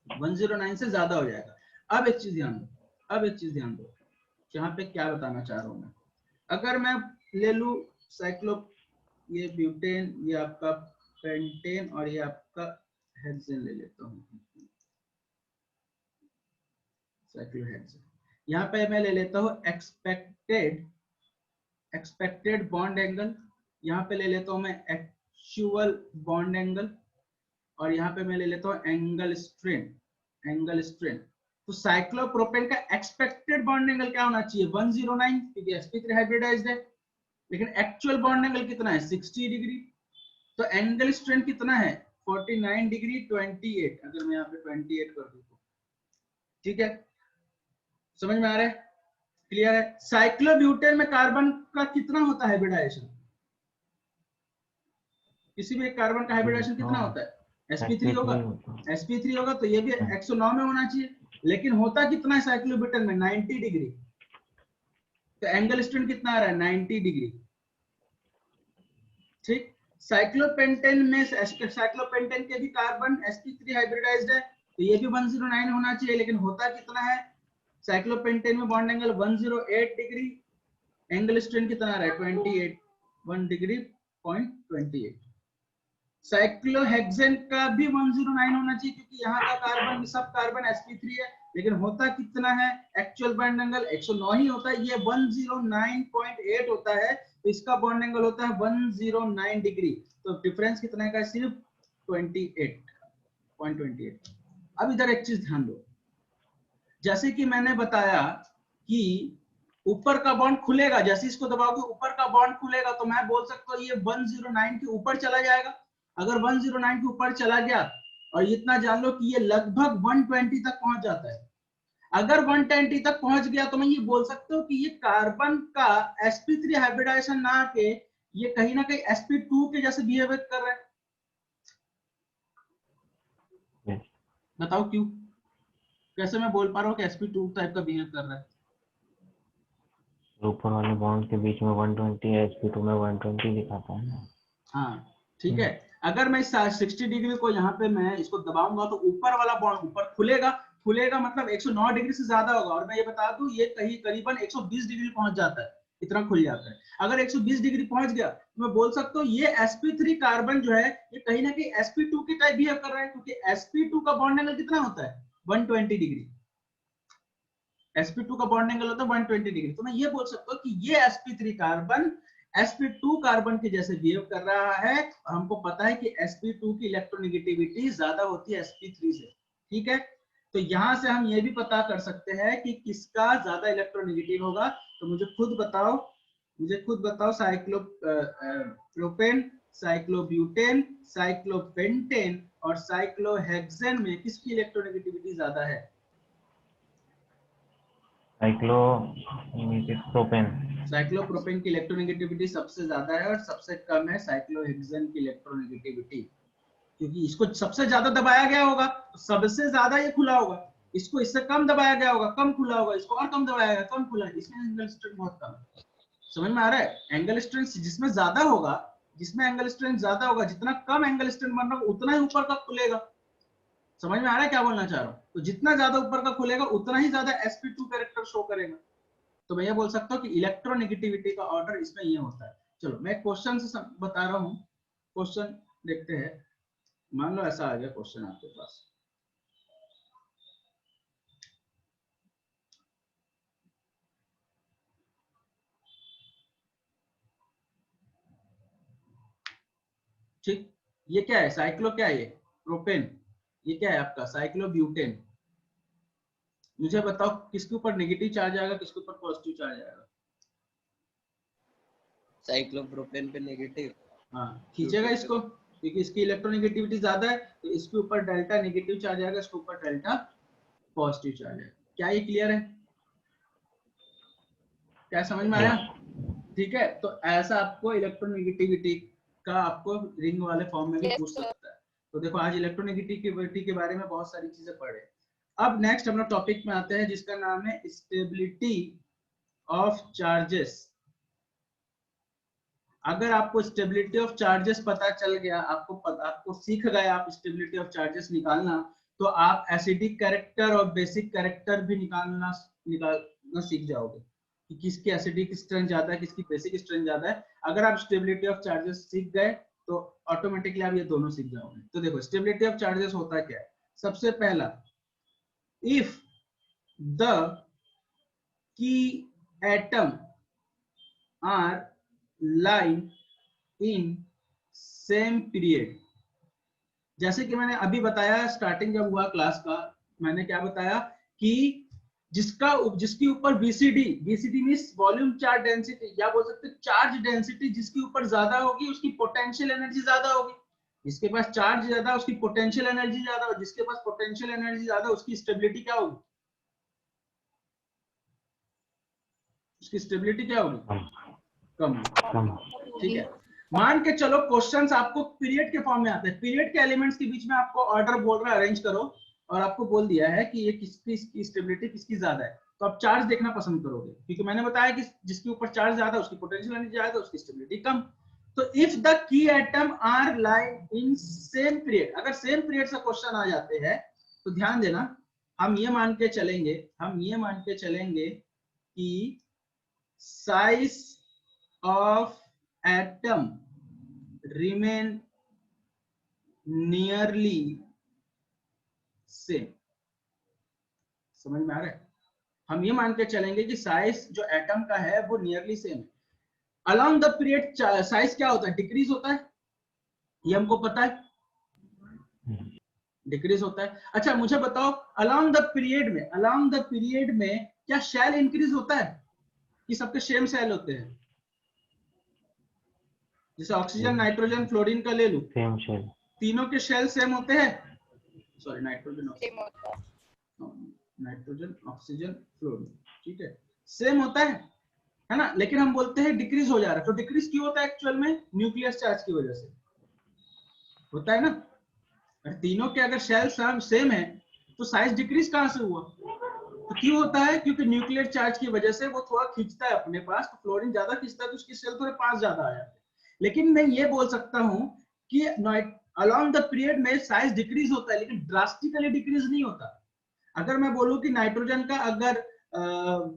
109 से ज्यादा हो जाएगा। अब एक चीज ध्यान दो, यहाँ पे क्या बताना चाह रहा हूं मैं। अगर मैं ले लू साइक्लो, ये ब्यूटेन, ये आपका पेंटेन और ये आपका हेक्सेन ले लेता हूँ, साइक्लोहेक्सेन। यहाँ पे मैं ले लेता हूँ एक्सपेक्टेड बॉन्ड एंगल, यहाँ पे ले लेता हूँ मैं एक्चुअल बॉन्ड एंगल, और यहाँ पे मैं ले लेता हूँ एंगल स्ट्रेन। तो साइक्लोप्रोपेन का एक्सपेक्टेड बॉन्ड एंगल क्या होना चाहिए, 109, क्योंकि sp3 हाइब्रिडाइज्ड है। लेकिन एक्चुअल बॉन्ड एंगल कितना है, 60 डिग्री। तो एंगल स्ट्रेन कितना है, 49 डिग्री 28। अगर मैं यहाँ पे 28 कर दूं तो ठीक है, समझ में आ रहा है, क्लियर है? साइक्लोब्यूटेन में कार्बन का कितना होता है हाइब्रिडाइजेशन, किसी भी एक कार्बन का हाइब्रिडाइजेशन कितना होता है, sp3 होगा, तो ये भी 109 में होना चाहिए। लेकिन होता कितना है साइक्लोब्यूटेन में, 90 डिग्री। तो एंगल स्ट्रेन कितना आ रहा है, 90 डिग्री। ठीक। साइक्लोपेंटेन के भी कार्बन sp3 हाइब्रिडाइज्ड है, तो ये भी 109 होना चाहिए। लेकिन होता कितना है, साइक्लोपेंटेन में bond angle 108 degree, angle strain कितना आ रहा है, 28, 1 डिग्री 0.28। साइक्लोहेक्सेन का भी 109 होना चाहिए, क्योंकि यहाँ का कार्बन, सब कार्बन sp3 है। लेकिन होता कितना है, एक्चुअल बॉन्ड एंगल 109 ही होता है, ये 109.8 होता है, तो इसका बॉन्ड एंगल होता है 109 डिग्री। तो डिफरेंस कितना का, सिर्फ 28.28। अब इधर एक चीज ध्यान दो, जैसे कि मैंने बताया कि ऊपर का बॉन्ड खुलेगा, जैसे इसको दबाओगे ऊपर का बॉन्ड खुलेगा, तो मैं बोल सकता हूँ ये 109 के ऊपर चला जाएगा। अगर 109 के ऊपर चला गया, और इतना जान लो कि ये लगभग 120 तक पहुंच जाता है। अगर 120 तक पहुंच गया तो मैं ये बोल सकता हूँ कि ये कार्बन का sp3 हाइब्रिडाइजेशन ना के ये कहीं ना कहीं sp2 के जैसे बिहेव कर रहा है। बताओ क्यों, कैसे मैं बोल पा रहा हूँ कि sp2 टाइप का बिहेव कर रहा है? ऊपर वाले बॉन्ड के बीच में 120 है, sp2 में 120 दिखाता है ना। हाँ ठीक है। अगर मैं 60 डिग्री को यहाँ पे मैं इसको दबाऊंगा तो ऊपर वाला बॉन्ड ऊपर खुलेगा मतलब 109 डिग्री से ज्यादा होगा। और मैं ये बता दूं, ये कहीं करीबन 120 डिग्री पहुंच जाता है, इतना खुल जाता है। अगर 120 डिग्री पहुंच गया तो मैं बोल सकता हूँ ये sp3 कार्बन जो है ये कहीं ना कहीं sp2 के टाइप बिहेव कर रहा है, क्योंकि sp2 का बॉन्ड एंगल कितना होता है, 120 डिग्री। sp2 का बॉन्ड एंगल होता है 120 डिग्री। तो मैं ये बोल सकता हूँ कि ये sp3 कार्बन sp2 कार्बन के जैसे बिहेव कर रहा है। और हमको पता है कि sp2 की इलेक्ट्रोनेगेटिविटी ज्यादा होती है sp3 से, ठीक है। तो यहां से हम ये भी पता कर सकते हैं कि किसका ज्यादा इलेक्ट्रोनेगेटिव होगा। तो मुझे खुद बताओ साइक्लोप्रोपेन, साइक्लोब्यूटेन, साइक्लोपेंटेन और साइक्लोहेक्सेन में किसकी इलेक्ट्रोनेगेटिविटी ज्यादा है? साइक्लोप्रोपेन की इलेक्ट्रोनेगेटिविटी सबसे ज्यादा है और सबसे कम है साइक्लोहेक्सेन की इलेक्ट्रोनेगेटिविटी, क्योंकि इसको सबसे ज्यादा दबाया गया होगा तो सबसे ज्यादा ये खुला होगा। इसको इससे कम दबाया गया होगा, कम खुला होगा, इसको और कम दबाया गया, कम खुला, इसमें एंगल स्ट्रेंथ बहुत कम है। समझ में आ रहा है? एंगल स्ट्रेंथ जिसमें ज्यादा होगा, जिसमें एंगल स्ट्रेंथ ज्यादा होगा, जितना कम एंगल स्ट्रेंथ बन रहा होगा उतना ही ऊपर का खुलेगा। समझ में आ रहा है क्या बोलना चाह रहा हूँ? तो जितना ज्यादा ऊपर का खुलेगा उतना ही ज्यादा sp2 कैरेक्टर शो करेगा। तो मैं ये बोल सकता हूँ कि इलेक्ट्रोनेगेटिविटी का ऑर्डर इसमें ये होता है। चलो मैं क्वेश्चन से बता रहा हूँ, क्वेश्चन देखते हैं। मान लो ऐसा आ गया क्वेश्चन आपके पास, ठीक, ये क्या है? साइक्लो क्या है? ये प्रोपेन। ये क्या है आपका? साइक्लोब्यूटेन। मुझे बताओ किसके ऊपर नेगेटिव चार्ज आएगा, किसके ऊपर पॉजिटिव चार्ज आएगा? साइक्लोप्रोपेन पे नेगेटिव। हाँ, खींचेगा इसको क्योंकि इसकी इलेक्ट्रोनेगेटिविटी ज्यादा है, तो इसके ऊपर डेल्टा नेगेटिव चार्ज आएगा, इसके ऊपर डेल्टा पॉजिटिव चार्ज आएगा। क्या ये क्लियर है? क्या समझ में आया? ठीक है, तो ऐसा आपको इलेक्ट्रोनेगेटिविटी का आपको रिंग वाले फॉर्म में भी Yes, पूछ sir. सकता है। तो देखो आज इलेक्ट्रोनेगेटिविटी के बारे में बहुत सारी चीजें पढ़े। अब नेक्स्ट हम लोग टॉपिक में आते हैं जिसका नाम है स्टेबिलिटी ऑफ चार्जेस। अगर आपको स्टेबिलिटी ऑफ चार्जेस पता चल गया, आपको सीख गए आप स्टेबिलिटी ऑफ चार्जेस निकालना, तो आप एसिडिक कैरेक्टर और बेसिक कैरेक्टर भी निकालना सीख जाओगे कि किसकी एसिडिक स्ट्रेंथ ज्यादा है, किसकी बेसिक स्ट्रेंथ ज्यादा है। अगर आप स्टेबिलिटी ऑफ चार्जेस सीख गए तो ऑटोमेटिकली आप ये दोनों सीख जाओगे। तो देखो स्टेबिलिटी ऑफ चार्जेस होता क्या है। सबसे पहला, if the key atom are line in same period, जैसे कि मैंने अभी बताया स्टार्टिंग जब हुआ क्लास का, मैंने क्या बताया कि जिसकी ऊपर BCD means volume charge density, या बोल सकते चार्ज डेंसिटी, जिसके ऊपर ज्यादा होगी उसकी पोटेंशियल एनर्जी ज्यादा होगी। जिसके पास चार्ज ज्यादा उसकी पोटेंशियल एनर्जी ज्यादा, और जिसके पास पोटेंशियल एनर्जी ज्यादा उसकी स्टेबिलिटी क्या होगी? उसकी स्टेबिलिटी क्या होगी? कम। ठीक है, मान के चलो क्वेश्चंस आपको पीरियड के फॉर्म में आते हैं, पीरियड के एलिमेंट्स के बीच में आपको ऑर्डर बोल रहा है अरेंज करो, और आपको बोल दिया है कि ये किसकी स्टेबिलिटी किसकी ज्यादा है, तो आप चार्ज देखना पसंद करोगे क्योंकि मैंने बताया कि जिसके ऊपर चार्ज ज्यादा उसकी पोटेंशियल एनर्जी ज्यादा, उसकी स्टेबिलिटी कम। तो if the key atom are line in same period, अगर सेम पीरियड से क्वेश्चन आ जाते हैं तो ध्यान देना, हम ये मान के चलेंगे कि size of atom remain nearly same। समझ में आ रहा है? हम ये मान के चलेंगे कि साइज जो एटम का है वो नियरली सेम है। अलोंग द पीरियड साइज क्या होता है? डिक्रीज होता है, ये हमको पता है, डिक्रीज होता है। अच्छा मुझे बताओ अलोंग द पीरियड में क्या शेल इंक्रीज होता है कि सबके सेम शेल होते हैं? जैसे ऑक्सीजन, नाइट्रोजन, फ्लोरीन का ले लूं, सेम शेल, तीनों के शेल सेम होते हैं। सॉरी, नाइट्रोजन, Same होता है. नाइट्रोजन, ऑक्सीजन, फ्लोरीन, ठीक है, सेम होता है ना। लेकिन हम बोलते हैं डिक्रीज हो जा रहा है, तो डिक्रीज क्यों होता है? एक्चुअल में न्यूक्लियस चार्ज की वजह से होता है ना। और तीनों के अगर शेल सेम है तो साइज डिक्रीज कहां से हुआ? तो क्यों होता है? क्योंकि न्यूक्लियर चार्ज की वजह से वो थोड़ा खींचता है अपने पास, तो फ्लोरीन ज्यादा खींचता है तो उसकी सेल थोड़े पास ज्यादा आ जाते हैं। लेकिन मैं ये बोल सकता हूं कि अलोंग द पीरियड में साइज डिक्रीज होता है लेकिन ड्रास्टिकली डिक्रीज नहीं होता। अगर मैं बोलूं कि नाइट्रोजन का अगर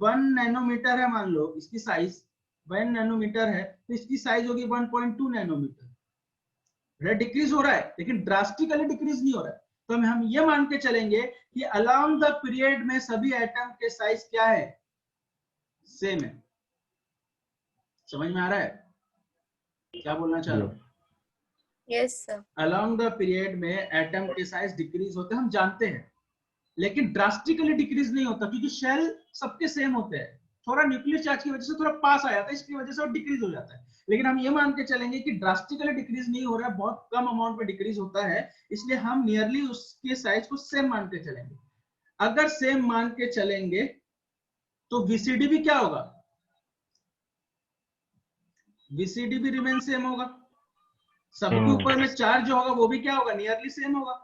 1 नैनोमीटर है, मान लो इसकी साइज 1 नैनोमीटर है, तो इसकी साइज होगी 1.2 नैनोमीटर। डिक्रीज हो रहा है लेकिन ड्रास्टिकली डिक्रीज नहीं हो रहा है। तो हम ये मान के चलेंगे कि अलोंग द पीरियड में सभी एटम के साइज क्या है? सेम है। समझ में आ रहा है क्या बोलना चाह रहा हूं? Yes, sir. Along the period में एटम के साइज डिक्रीज होते हैं, हम जानते हैं, लेकिन ड्रास्टिकली डिक्रीज नहीं होता क्योंकि शेल सबके सेम होते हैं। थोड़ा न्यूक्लियर चार्ज की वजह से थोड़ा पास आ जाता है, इसकी वजह से वो डिक्रीज हो जाता है। लेकिन हम ये मान के चलेंगे कि ड्रास्टिकली डिक्रीज नहीं हो रहा है, बहुत कम अमाउंट में डिक्रीज होता है, इसलिए हम नियरली उसके साइज को सेम मान के चलेंगे। अगर सेम मान के चलेंगे तो वीसीडी भी क्या होगा? वीसीडी भी रिमेन सेम होगा। सबके ऊपर में चार्ज जो होगा वो भी क्या होगा? नियरली सेम होगा,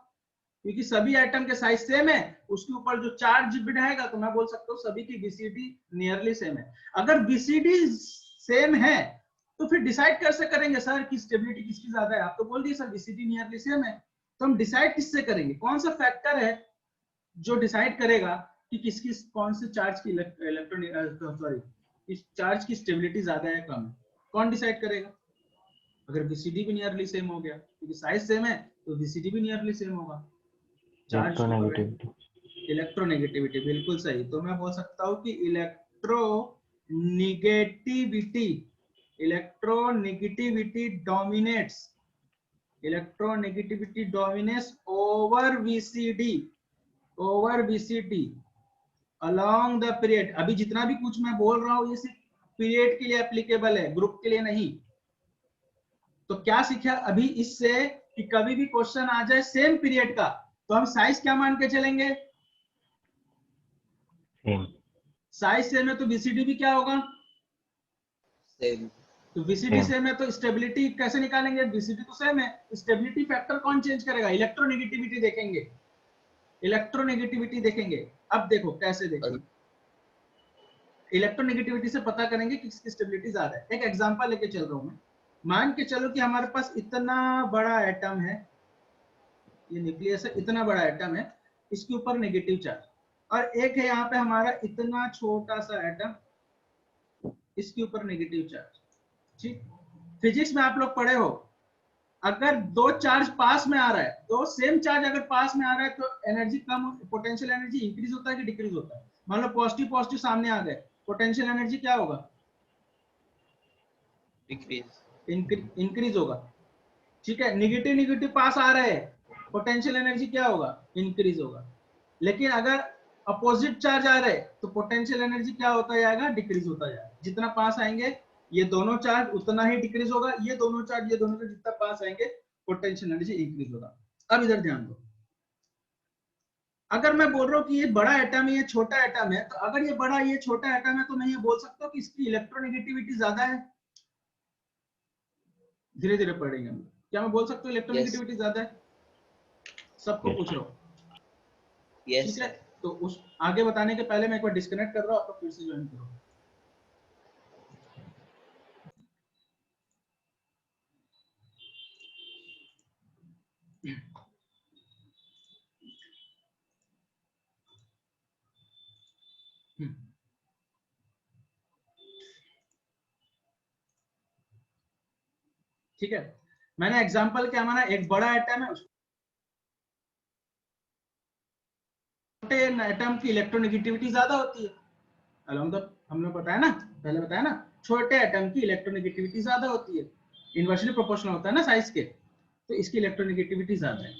क्योंकि सभी एटम के साइज सेम है, उसके ऊपर जो चार्ज बढ़ाएगा तो मैं बोल सकता हूँ सभी की बीसीडी नियरली सेम है। अगर बीसीडी सेम है तो फिर डिसाइड कैसे करेंगे सर कि स्टेबिलिटी किसकी ज्यादा है? आप तो बोल दिए सर बीसीडी नियरली सेम है, तो हम डिसाइड किससे करेंगे? कौन सा फैक्टर है जो डिसाइड करेगा कि किसकी कौन से चार्ज की इस चार्ज की स्टेबिलिटी ज्यादा है कम है? कौन डिसाइड करेगा? अगर बीसीडी भी नियरली सेम हो गया, क्योंकि साइज सेम है तो बीसीडी भी नियरली सेम होगा। Charge electronegativity. इलेक्ट्रोनेगेटिविटी बिल्कुल सही। तो मैं बोल सकता हूँ कि electronegativity dominates, electronegativity dominates over VCD along the period। अभी जितना भी कुछ मैं बोल रहा हूँ ये सिर्फ पीरियड के लिए एप्लीकेबल है, ग्रुप के लिए नहीं। तो क्या सीखा अभी इससे कि कभी भी क्वेश्चन आ जाए सेम पीरियड का तो हम साइज क्या मान के चलेंगे? सेम। साइज सेम है तो बीसीडी भी क्या होगा? सेम। तो बीसीडी Same। सेम है तो स्टेबिलिटी कैसे निकालेंगे? बीसीडी तो सेम है, स्टेबिलिटी फैक्टर कौन चेंज करेगा? इलेक्ट्रोनेगेटिविटी देखेंगे, इलेक्ट्रोनेगेटिविटी देखेंगे। अब देखो कैसे देखेंगे, इलेक्ट्रोनेगेटिविटी से पता करेंगे कि किसकी स्टेबिलिटी ज्यादा है। एक एग्जांपल लेके चल रहा हूं मैं। मान के चलो कि हमारे पास इतना बड़ा एटम है, ये न्यूक्लियस है, इतना बड़ा एटम है, इसके ऊपर नेगेटिव चार्ज, और एक है यहाँ पे हमारा इतना छोटा सा एटम, इसके ऊपर नेगेटिव चार्ज। ठीक, फिजिक्स में आप लोग पढ़े हो, अगर दो चार्ज पास में आ रहा है, दो सेम चार्ज अगर पास में आ रहा है तो एनर्जी कम, पोटेंशियल एनर्जी इंक्रीज होता है कि डिक्रीज होता है? मान लो पॉजिटिव पॉजिटिव सामने आ गए, पोटेंशियल एनर्जी क्या होगा? डिक्रीज। इंक्रीज होगा। ठीक है, निगेटिव निगेटिव पास आ रहे हैं, पोटेंशियल एनर्जी क्या होगा? इंक्रीज होगा। लेकिन अगर अपोजिट चार्ज आ रहे तो पोटेंशियल एनर्जी क्या होता जाएगा? डिक्रीज होता जाएगा। जितना पास आएंगे ये दोनों चार्ज उतना ही डिक्रीज होगा, ये दोनों चार्ज जितना पास आएंगे पोटेंशियल एनर्जी इंक्रीज होगा। अब इधर ध्यान दो, अगर मैं बोल रहा हूँ कि ये बड़ा एटम है ये छोटा एटम है, तो अगर ये बड़ा ये छोटा एटम है तो मैं ये बोल सकता हूँ कि इसकी इलेक्ट्रोनेगेटिविटी ज्यादा है। धीरे धीरे पढ़ेंगे हम। क्या मैं बोल सकता हूँ इलेक्ट्रोनेगेटिविटी ज्यादा है? सबको पूछ रहा हूँ। ठीक है, तो उस आगे बताने के पहले मैं एक बार डिस्कनेक्ट कर रहा हूँ, आपको फिर से ज्वाइन करो। ठीक है, मैंने एग्जांपल क्या माना, एक बड़ा एटम है, छोटे एटम की इलेक्ट्रोनेगेटिविटी ज्यादा होती है। अलोंग द हमने बताया ना, पहले बताया ना, छोटे एटम की इलेक्ट्रोनेगेटिविटी ज्यादा होती है, इनवर्सली प्रोपोर्शनल होता है ना साइज के, तो इसकी इलेक्ट्रोनेगेटिविटी ज्यादा है।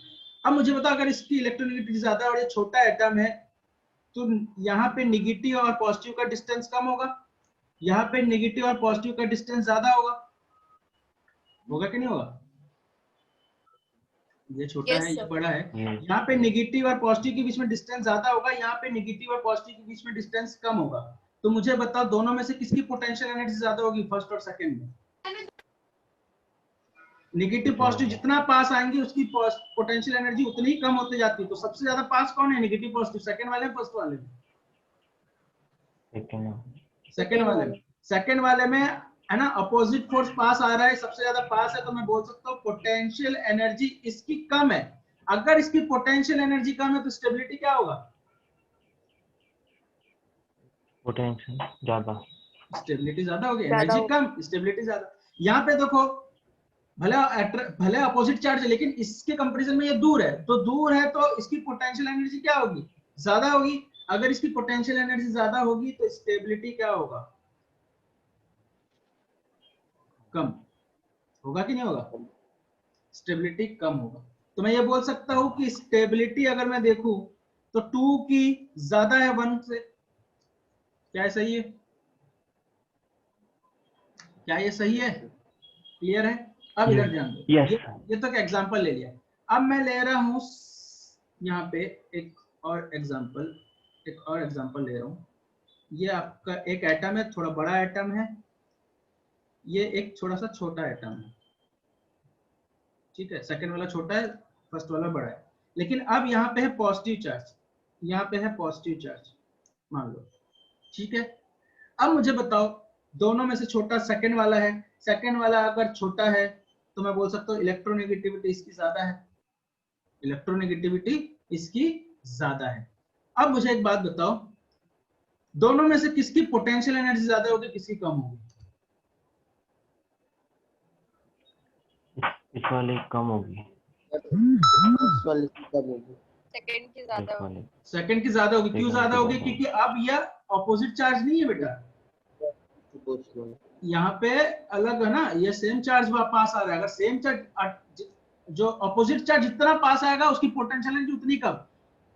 अब मुझे बताओ अगर इसकी इलेक्ट्रोनेगेटिविटी ज्यादा है और ये छोटा एटम है तो यहाँ पे नेगेटिव और पॉजिटिव का डिस्टेंस कम होगा, यहाँ पे नेगेटिव और पॉजिटिव का डिस्टेंस ज्यादा होगा कि नहीं होगा? ये छोटा Yes, है ये sir. बड़ा है, Yes। यहाँ पे नेगेटिव और पॉजिटिव के बीच में डिस्टेंस ज्यादा होगा, यहाँ पे नेगेटिव और पॉजिटिव के बीच में डिस्टेंस कम होगा। तो मुझे बताओ दोनों में से किसकी पोटेंशियल एनर्जी ज्यादा होगी फर्स्ट और सेकंड में? नेगेटिव पॉजिटिव जितना पास आएंगे उसकी पोटेंशियल एनर्जी उतनी ही कम होती जाती है। तो सबसे ज्यादा पास कौन है? Negative positive. सेकंड वाले फर्स्ट वाले में? सेकंड वाले में है ना, अपोजिट फोर्स पास आ रहा है, सबसे ज्यादा पास है, तो मैं बोल सकता हूँ पोटेंशियल एनर्जी इसकी कम है। अगर इसकी पोटेंशियल एनर्जी कम है तो स्टेबिलिटी क्या होगा? पोटेंशियल ज्यादा। स्टेबिलिटी ज्यादा होगी, ज्यादा एनर्जी होगी। कम स्टेबिलिटी ज्यादा। यहाँ पे देखो भले अपोजिट चार्ज है लेकिन इसके कंपैरिजन में ये दूर है, तो दूर है तो इसकी पोटेंशियल एनर्जी क्या होगी? ज्यादा होगी। अगर इसकी पोटेंशियल एनर्जी ज्यादा होगी तो स्टेबिलिटी क्या होगा? कम होगा कि नहीं होगा? स्टेबिलिटी कम होगा। तो मैं ये बोल सकता हूं कि स्टेबिलिटी अगर मैं देखूं तो 2 की ज्यादा है 1 से। क्या है सही है? क्या ये सही है? क्लियर है? अब इधर ध्यान दो। Yes। ये तो एक एग्जांपल ले लिया। अब मैं ले रहा हूं यहाँ पे एक और एग्जांपल ले रहा हूं। ये आपका एक एटम है, थोड़ा बड़ा एटम है, ये एक थोड़ा सा छोटा एटम है। ठीक है, सेकंड वाला छोटा है, फर्स्ट वाला बड़ा है। लेकिन अब यहाँ पे है पॉजिटिव चार्ज, यहाँ पे है पॉजिटिव चार्ज मान लो, ठीक है। अब मुझे बताओ दोनों में से छोटा सेकंड वाला है, सेकंड वाला अगर छोटा है तो मैं बोल सकता हूँ इलेक्ट्रोनेगेटिविटी इसकी ज्यादा है, इलेक्ट्रोनेगेटिविटी इसकी ज्यादा है। अब मुझे एक बात बताओ, दोनों में से किसकी पोटेंशियल एनर्जी ज्यादा होगी, किसकी कम होगी? इस वाले की कम होगी, इस वाले की कम होगी। सेकंड की इस ज्यादा होगी। वाले सेकंड की ज्यादा होगी। क्यों Second ज्यादा की होगी? ज्यादा क्योंकि अब यह ऑपोजिट चार्ज नहीं है बेटा, यहाँ पे अलग है ना, ये सेम चार्ज पास आ रहा है। अगर सेम चार्ज, जो ऑपोजिट चार्ज जितना पास आएगा उसकी पोटेंशियल एनर्जी उतनी कम,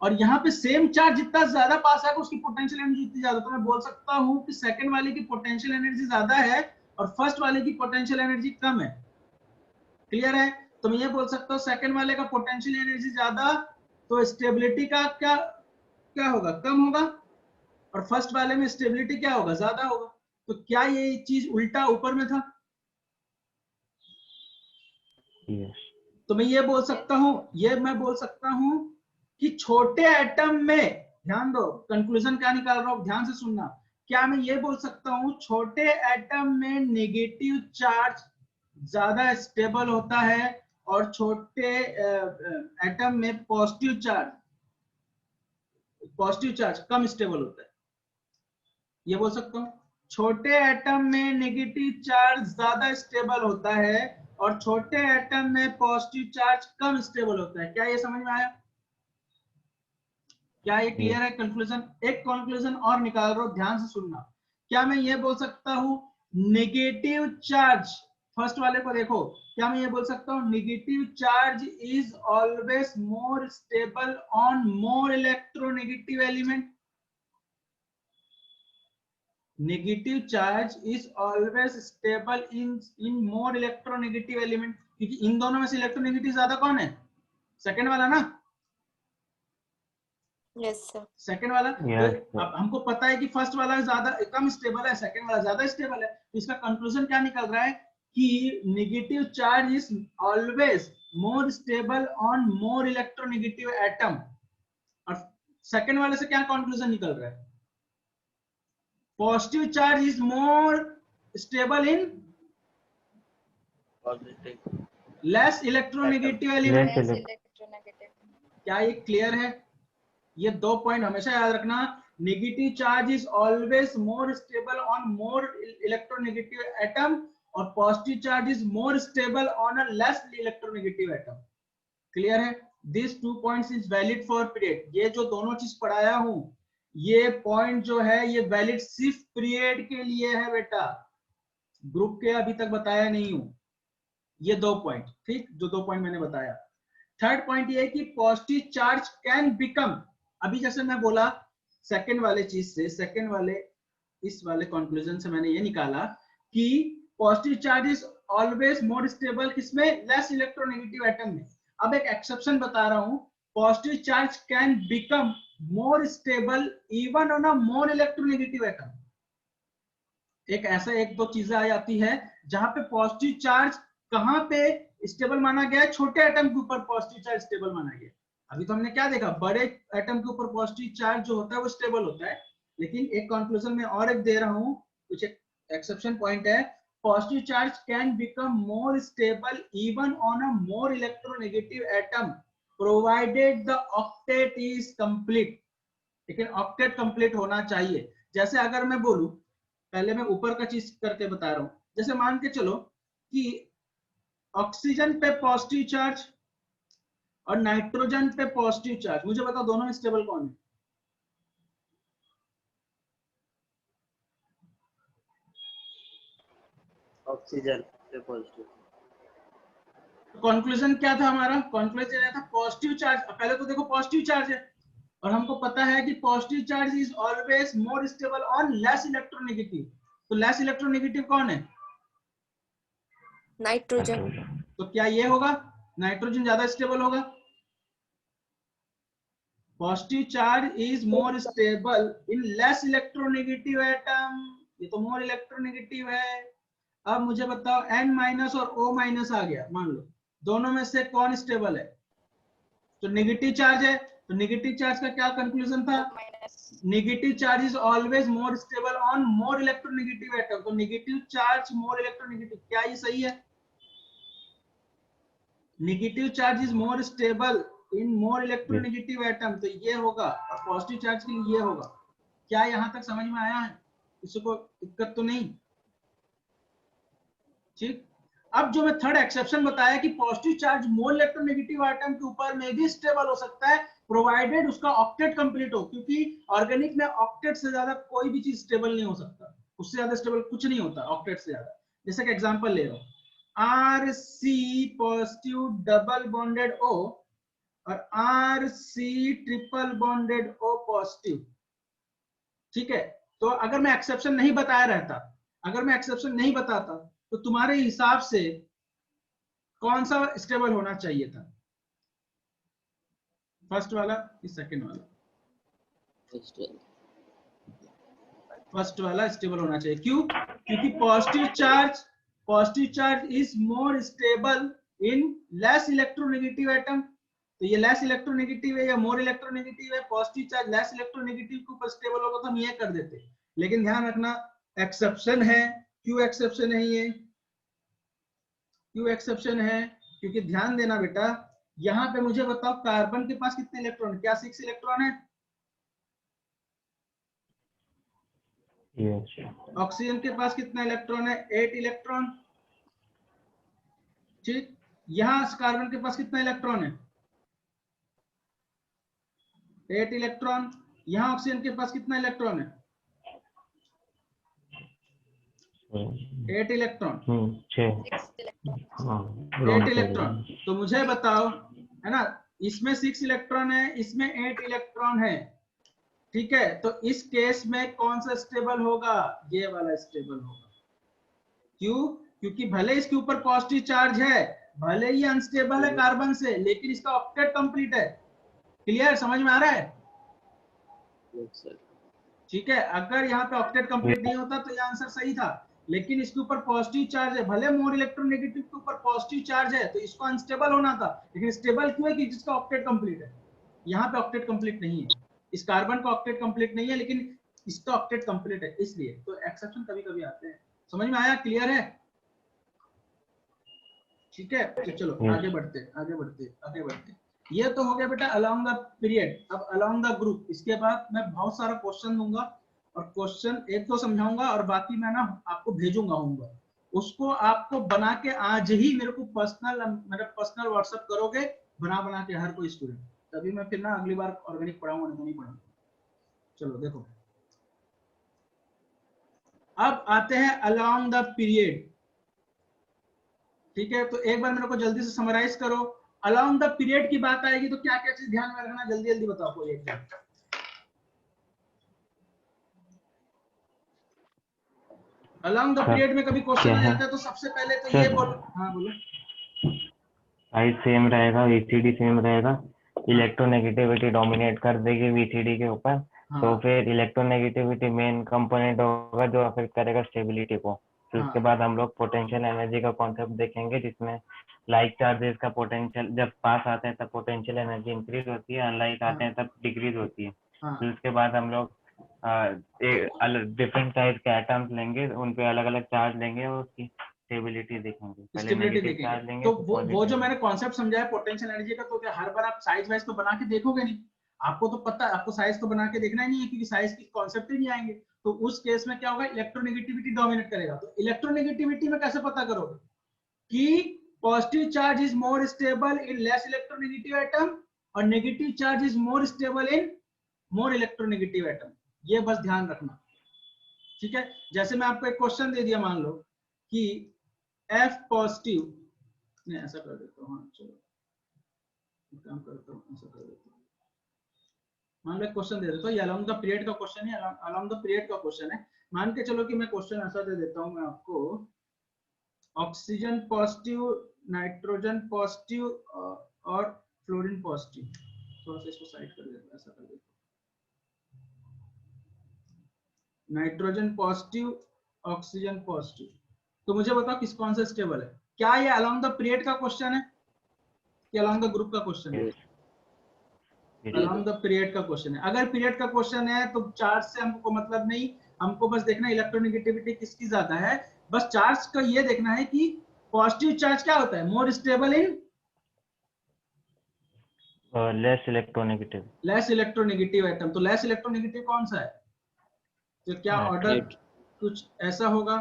और यहाँ पे सेम चार्ज जितना ज्यादा पास आएगा उसकी पोटेंशियल एनर्जी उतनी ज्यादा। तो मैं बोल सकता हूँ कि सेकंड वाले की पोटेंशियल एनर्जी ज्यादा है और फर्स्ट वाले की पोटेंशियल एनर्जी कम है। क्लियर है? तो मैं ये बोल सकता हूँ सेकंड वाले का पोटेंशियल एनर्जी ज्यादा, तो स्टेबिलिटी का क्या क्या होगा, कम होगा, और फर्स्ट वाले में स्टेबिलिटी क्या होगा, ज्यादा होगा। तो क्या ये चीज उल्टा ऊपर में था? yes, तो मैं ये बोल सकता हूं, ये मैं बोल सकता हूं कि छोटे एटम में, ध्यान दो कंक्लूजन क्या निकाल रहा हूं, ध्यान से सुनना। क्या मैं ये बोल सकता हूं छोटे एटम में नेगेटिव चार्ज ज्यादा स्टेबल होता है और छोटे एटम में पॉजिटिव चार्ज कम स्टेबल होता है? ये बोल सकता हूं छोटे एटम में नेगेटिव चार्ज ज्यादा स्टेबल होता है और छोटे एटम में पॉजिटिव चार्ज कम स्टेबल होता है। क्या ये समझ में आया? क्या ये क्लियर है? कंक्लूजन, एक कंक्लूजन और निकाल रहा हूं, ध्यान से सुनना। क्या मैं ये बोल सकता हूं नेगेटिव चार्ज, फर्स्ट वाले को देखो, क्या मैं ये बोल सकता हूं negative charge is always more stable on more electronegative element? Negative charge is always stable in more electronegative element, क्योंकि इन दोनों में से इलेक्ट्रोनेगेटिव ज्यादा कौन है? सेकंड वाला ना, यस सर। सेकंड वाला। yes, तो अब हमको पता है कि फर्स्ट वाला ज्यादा कम स्टेबल है, सेकंड वाला ज्यादा स्टेबल है। तो इसका कंक्लूजन क्या निकल रहा है कि negative charge is always more stable on more electronegative atom. और सेकंड वाले से क्या कंक्लूजन निकल रहा है? Positive charge is more stable in less electronegative element. Less electronegative. क्या ये क्लियर है? ये दो पॉइंट हमेशा याद रखना। Negative charge is always more stable on more electronegative atom और positive charge is more stable on a less electronegative atom. Clear है? This 2 points is valid for period. ये जो दोनों चीज पढ़ाया हूं, ये पॉइंट जो है ये वैलिड सिर्फ पीरियड के लिए है बेटा, ग्रुप के अभी तक बताया नहीं हूं। ये 2 पॉइंट, ठीक, जो 2 पॉइंट मैंने बताया। थर्ड पॉइंट ये है कि पॉजिटिव चार्ज कैन बिकम, अभी जैसे मैं बोला सेकंड वाले चीज से, सेकंड वाले इस वाले कंक्लूजन से मैंने ये निकाला कि positive charge is always more stable किसमें, लेस इलेक्ट्रोनेगेटिव एटम में। अब एक एक्सेप्शन बता रहा हूं, positive charge can become more stable even on a more electronegative atom. एक ऐसा एक दो चीजें आ जाती है जहां पे पॉजिटिव चार्ज कहां पे स्टेबल माना गया है, छोटे एटम के ऊपर पॉजिटिव चार्ज स्टेबल माना गया। अभी तो हमने क्या देखा, बड़े एटम के ऊपर पॉजिटिव चार्ज जो होता है वो स्टेबल होता है। लेकिन एक कंक्लूजन में और एक दे रहा हूं, कुछ एक एक्सेप्शन पॉइंट है, positive charge can become more stable even on a more electronegative atom provided the octet is complete. लेकिन ऑक्टेट कंप्लीट होना चाहिए। जैसे अगर मैं बोलूं, पहले मैं ऊपर का चीज करके बता रहा हूं, जैसे मान के चलो कि ऑक्सीजन पे पॉजिटिव चार्ज और नाइट्रोजन पे पॉजिटिव चार्ज, मुझे बताओ दोनों में स्टेबल कौन है? ऑक्सीजन पे पॉजिटिव। कंक्लूजन क्या था हमारा? कंक्लूजन था पॉजिटिव चार्ज, पहले तो देखो पॉजिटिव चार्ज है और हमको पता है कि positive charge is always more stable on less electronegative. तो लेस इलेक्ट्रोनेगेटिव कौन है? नाइट्रोजन। तो क्या ये होगा, नाइट्रोजन ज्यादा स्टेबल होगा? Positive charge is more stable in less electronegative atom, ये तो मोर इलेक्ट्रोनेगेटिव है। अब मुझे बताओ N- और O- आ गया, मान लो दोनों में से कौन स्टेबल है? तो नेगेटिव चार्ज है, तो नेगेटिव चार्ज का क्या कंक्लूजन था? Minus negative charge is always more stable on more electronegative atom. तो नेगेटिव चार्ज मोर इलेक्ट्रोनेगेटिव, क्या ये सही है? Negative charge is more stable in more electronegative atom, तो ये होगा, और पॉजिटिव चार्ज के लिए ये होगा। क्या यहां तक समझ में आया है? इसको दिक्कत तो नहीं? ठीक। अब जो मैं थर्ड एक्सेप्शन बताया कि positive charge more electronegative atom के ऊपर में भी स्टेबल हो सकता है प्रोवाइडेड उसका ऑक्टेट कंप्लीट हो, क्योंकि ऑर्गेनिक में ऑक्टेट से ज्यादा कोई भी चीज स्टेबल नहीं हो सकता, उससे ज्यादा स्टेबल कुछ नहीं होता ऑक्टेट से ज्यादा। जैसे कि एग्जांपल ले लो, RC positive double bonded O और RC triple bonded O positive, ठीक है। तो अगर मैं एक्सेप्शन नहीं बताया रहता, अगर मैं एक्सेप्शन नहीं बताता, तो तुम्हारे हिसाब से कौन सा स्टेबल होना चाहिए था? फर्स्ट वाला कि सेकंड वाला? फर्स्ट वाला स्टेबल होना चाहिए। क्यों? क्योंकि positive charge is more stable in less electronegative atom. तो ये लेस इलेक्ट्रोनेगेटिव है या मोर इलेक्ट्रोनेगेटिव है? पॉजिटिव चार्ज लेस इलेक्ट्रोनेगेटिव के ऊपर स्टेबल होगा तो हम ये कर देते, लेकिन ध्यान रखना एक्सेप्शन है। क्यों एक्सेप्शन है ये? क्यों एक्सेप्शन है? क्योंकि ध्यान देना बेटा, यहां पे मुझे बताओ कार्बन के पास कितने इलेक्ट्रॉन? क्या 6 इलेक्ट्रॉन है? yes, ऑक्सीजन के पास कितना इलेक्ट्रॉन है? 8 इलेक्ट्रॉन। ठीक। यहां कार्बन के पास कितना इलेक्ट्रॉन है? 8 इलेक्ट्रॉन। यहां ऑक्सीजन के पास कितना इलेक्ट्रॉन है? 8 इलेक्ट्रॉन। 6 6 इलेक्ट्रॉन। हाँ 8 round कर इलेक्ट्रॉन। देंगे। तो मुझे बताओ, है ना, इसमें 6 इलेक्ट्रॉन है, इसमें 8 इलेक्ट्रॉन है, ठीक है। तो इस केस में कौन सा स्टेबल होगा? ये वाला स्टेबल होगा। क्यों? क्योंकि भले इसके ऊपर पॉजिटिव चार्ज है, भले ही अनस्टेबल है कार्बन से, लेकिन इसका ऑक्टेट कंप्लीट है। क्लियर? समझ में आ रहा है? ठीक है। अगर यहाँ पे ऑक्टेट कंप्लीट नहीं होता तो ये आंसर सही था, लेकिन इसके ऊपर पॉजिटिव चार्ज है, भले मोर इलेक्ट्रोनेगेटिव के ऊपर पॉजिटिव चार्ज है, तो इसको अनस्टेबल होना था, लेकिन स्टेबल क्यों है? कि जिसका ऑक्टेट कंप्लीट है। यहाँ पे ऑक्टेट कंप्लीट नहीं है, इस कार्बन का ऑक्टेट कंप्लीट नहीं है, लेकिन इसका ऑक्टेट कंप्लीट है, इसलिए। तो एक्सेप्शन कभी कभी आते हैं। समझ में आया? क्लियर है? ठीक है। तो चलो आगे बढ़ते। ये तो हो गया बेटा अलोंग द पीरियड। अब अलोंग द ग्रुप, इसके बाद मैं बहुत सारा क्वेश्चन दूंगा, और क्वेश्चन एक तो समझाऊंगा और बाकी मैं ना आपको भेजूंगा होमवर्क, उसको आपको बना के आज ही मेरे को पर्सनल व्हाट्सएप करोगे, बना के हर कोई स्टूडेंट, तभी मैं फिर ना अगली बार ऑर्गेनिक पढ़ाऊंगा, नहीं पढ़ाऊंगा। चलो देखो, अब आते हैं अलोंग द पीरियड। ठीक है। तो एक बार मेरे को जल्दी से समराइज करो, अलोंग द पीरियड की बात आएगी तो क्या क्या चीज ध्यान में रखना, जल्दी जल्दी बताओ कोई एक। अलोंग द पीरियड में कभी क्वेश्चन आ जाता है, तो सबसे पहले तो ये बोलो। हाँ बोलो। साइज सेम रहेगा, VCD सेम रहेगा, इलेक्ट्रोनेगेटिविटी डोमिनेट कर देगी VCD के ऊपर। हाँ। तो फिर इलेक्ट्रोनेगेटिविटी मेन कंपोनेंट होगा जो अफेक्ट करेगा स्टेबिलिटी को। फिर उसके बाद हम लोग पोटेंशियल एनर्जी का कॉन्सेप्ट देखेंगे, जिसमें लाइक चार्जेस का पोटेंशियल जब पास आते हैं तब पोटेंशियल एनर्जी इंक्रीज होती है, अनलाइक आते हैं तब डिक्रीज होती है। फिर उसके बाद हम लोग डिफरेंट साइज के एटम्स लेंगे, उन पे अलग अलग चार्ज लेंगे और उसकी स्टेबिलिटी देखेंगे। पहले नेगेटिव चार्ज लेंगे तो फिर वो जो मैंने कॉन्सेप्ट समझाया पोटेंशियल एनर्जी का, तो क्या हर बार आप साइज वाइज तो बना के देखोगे नहीं? आपको तो पता है, आपको साइज तो बना के देखना ही नहीं है, क्योंकि साइज की कॉन्सेप्ट ही नहीं आएंगे। तो उस केस में क्या होगा? इलेक्ट्रोनेगेटिविटी डोमिनेट करेगा। तो इलेक्ट्रोनेगेटिविटी में कैसे पता करोगे कि positive charge is more stable in less electronegative atom और negative charge is more stable in more electronegative atom? ये बस ध्यान रखना, ठीक है। जैसे मैं आपको एक क्वेश्चन दे दिया, मान लो कि F पॉजिटिव, नहीं ऐसा कर देता हूँ, हाँ चलो काम करता हूँ, ऐसा कर देता हूँ। मान लो एक क्वेश्चन दे देता हूँ, ये अलोंग द पीरियड का क्वेश्चन है, अलोंग द पीरियड का क्वेश्चन है। मान के चलो कि मैं क्वेश्चन ऐसा दे देता हूँ मैं आपको, ऑक्सीजन पॉजिटिव, नाइट्रोजन पॉजिटिव और फ्लोरीन पॉजिटिव। थोड़ा सा इसको साइड कर देता हूँ, ऐसा कर देता हूँ। Nitrogen positive, oxygen positive. तो मुझे बताओ किस कौन सा स्टेबल है? क्या ये अलोंग द पीरियड का क्वेश्चन है कि अलोंग द ग्रुप का क्वेश्चन है? अलोंग द पीरियड का क्वेश्चन है। अगर पीरियड का क्वेश्चन है तो चार्ज से हमको मतलब नहीं, हमको बस देखना इलेक्ट्रोनेगेटिविटी किसकी ज्यादा है। बस चार्ज का ये देखना है कि पॉजिटिव चार्ज क्या होता है, मोर stable in less electronegative. Less electronegative atom. तो लेस इलेक्ट्रोनेगेटिव कौन सा है? तो क्या ऑर्डर कुछ ऐसा होगा?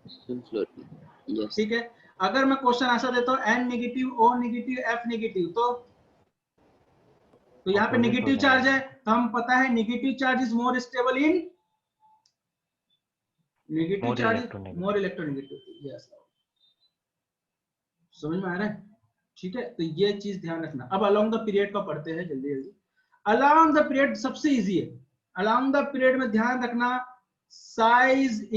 यस। ठीक है। अगर मैं क्वेश्चन ऐसा देता हूँ N negative, O negative, F negative, तो यहाँ पे Opposite हो नेगेटिव चार्ज जाएगा। है, तो हम पता है negative charge is more stable in negative More charge electronegative। More electronegative. Yes, समझ में आ रहा है? ठीक है, तो ये चीज ध्यान रखना। अब अलोंग द पीरियड का पढ़ते हैं जल्दी जल्दी। अलोंग द पीरियड सबसे इजी है। अलोंग द पीरियड में ध्यान रखना, size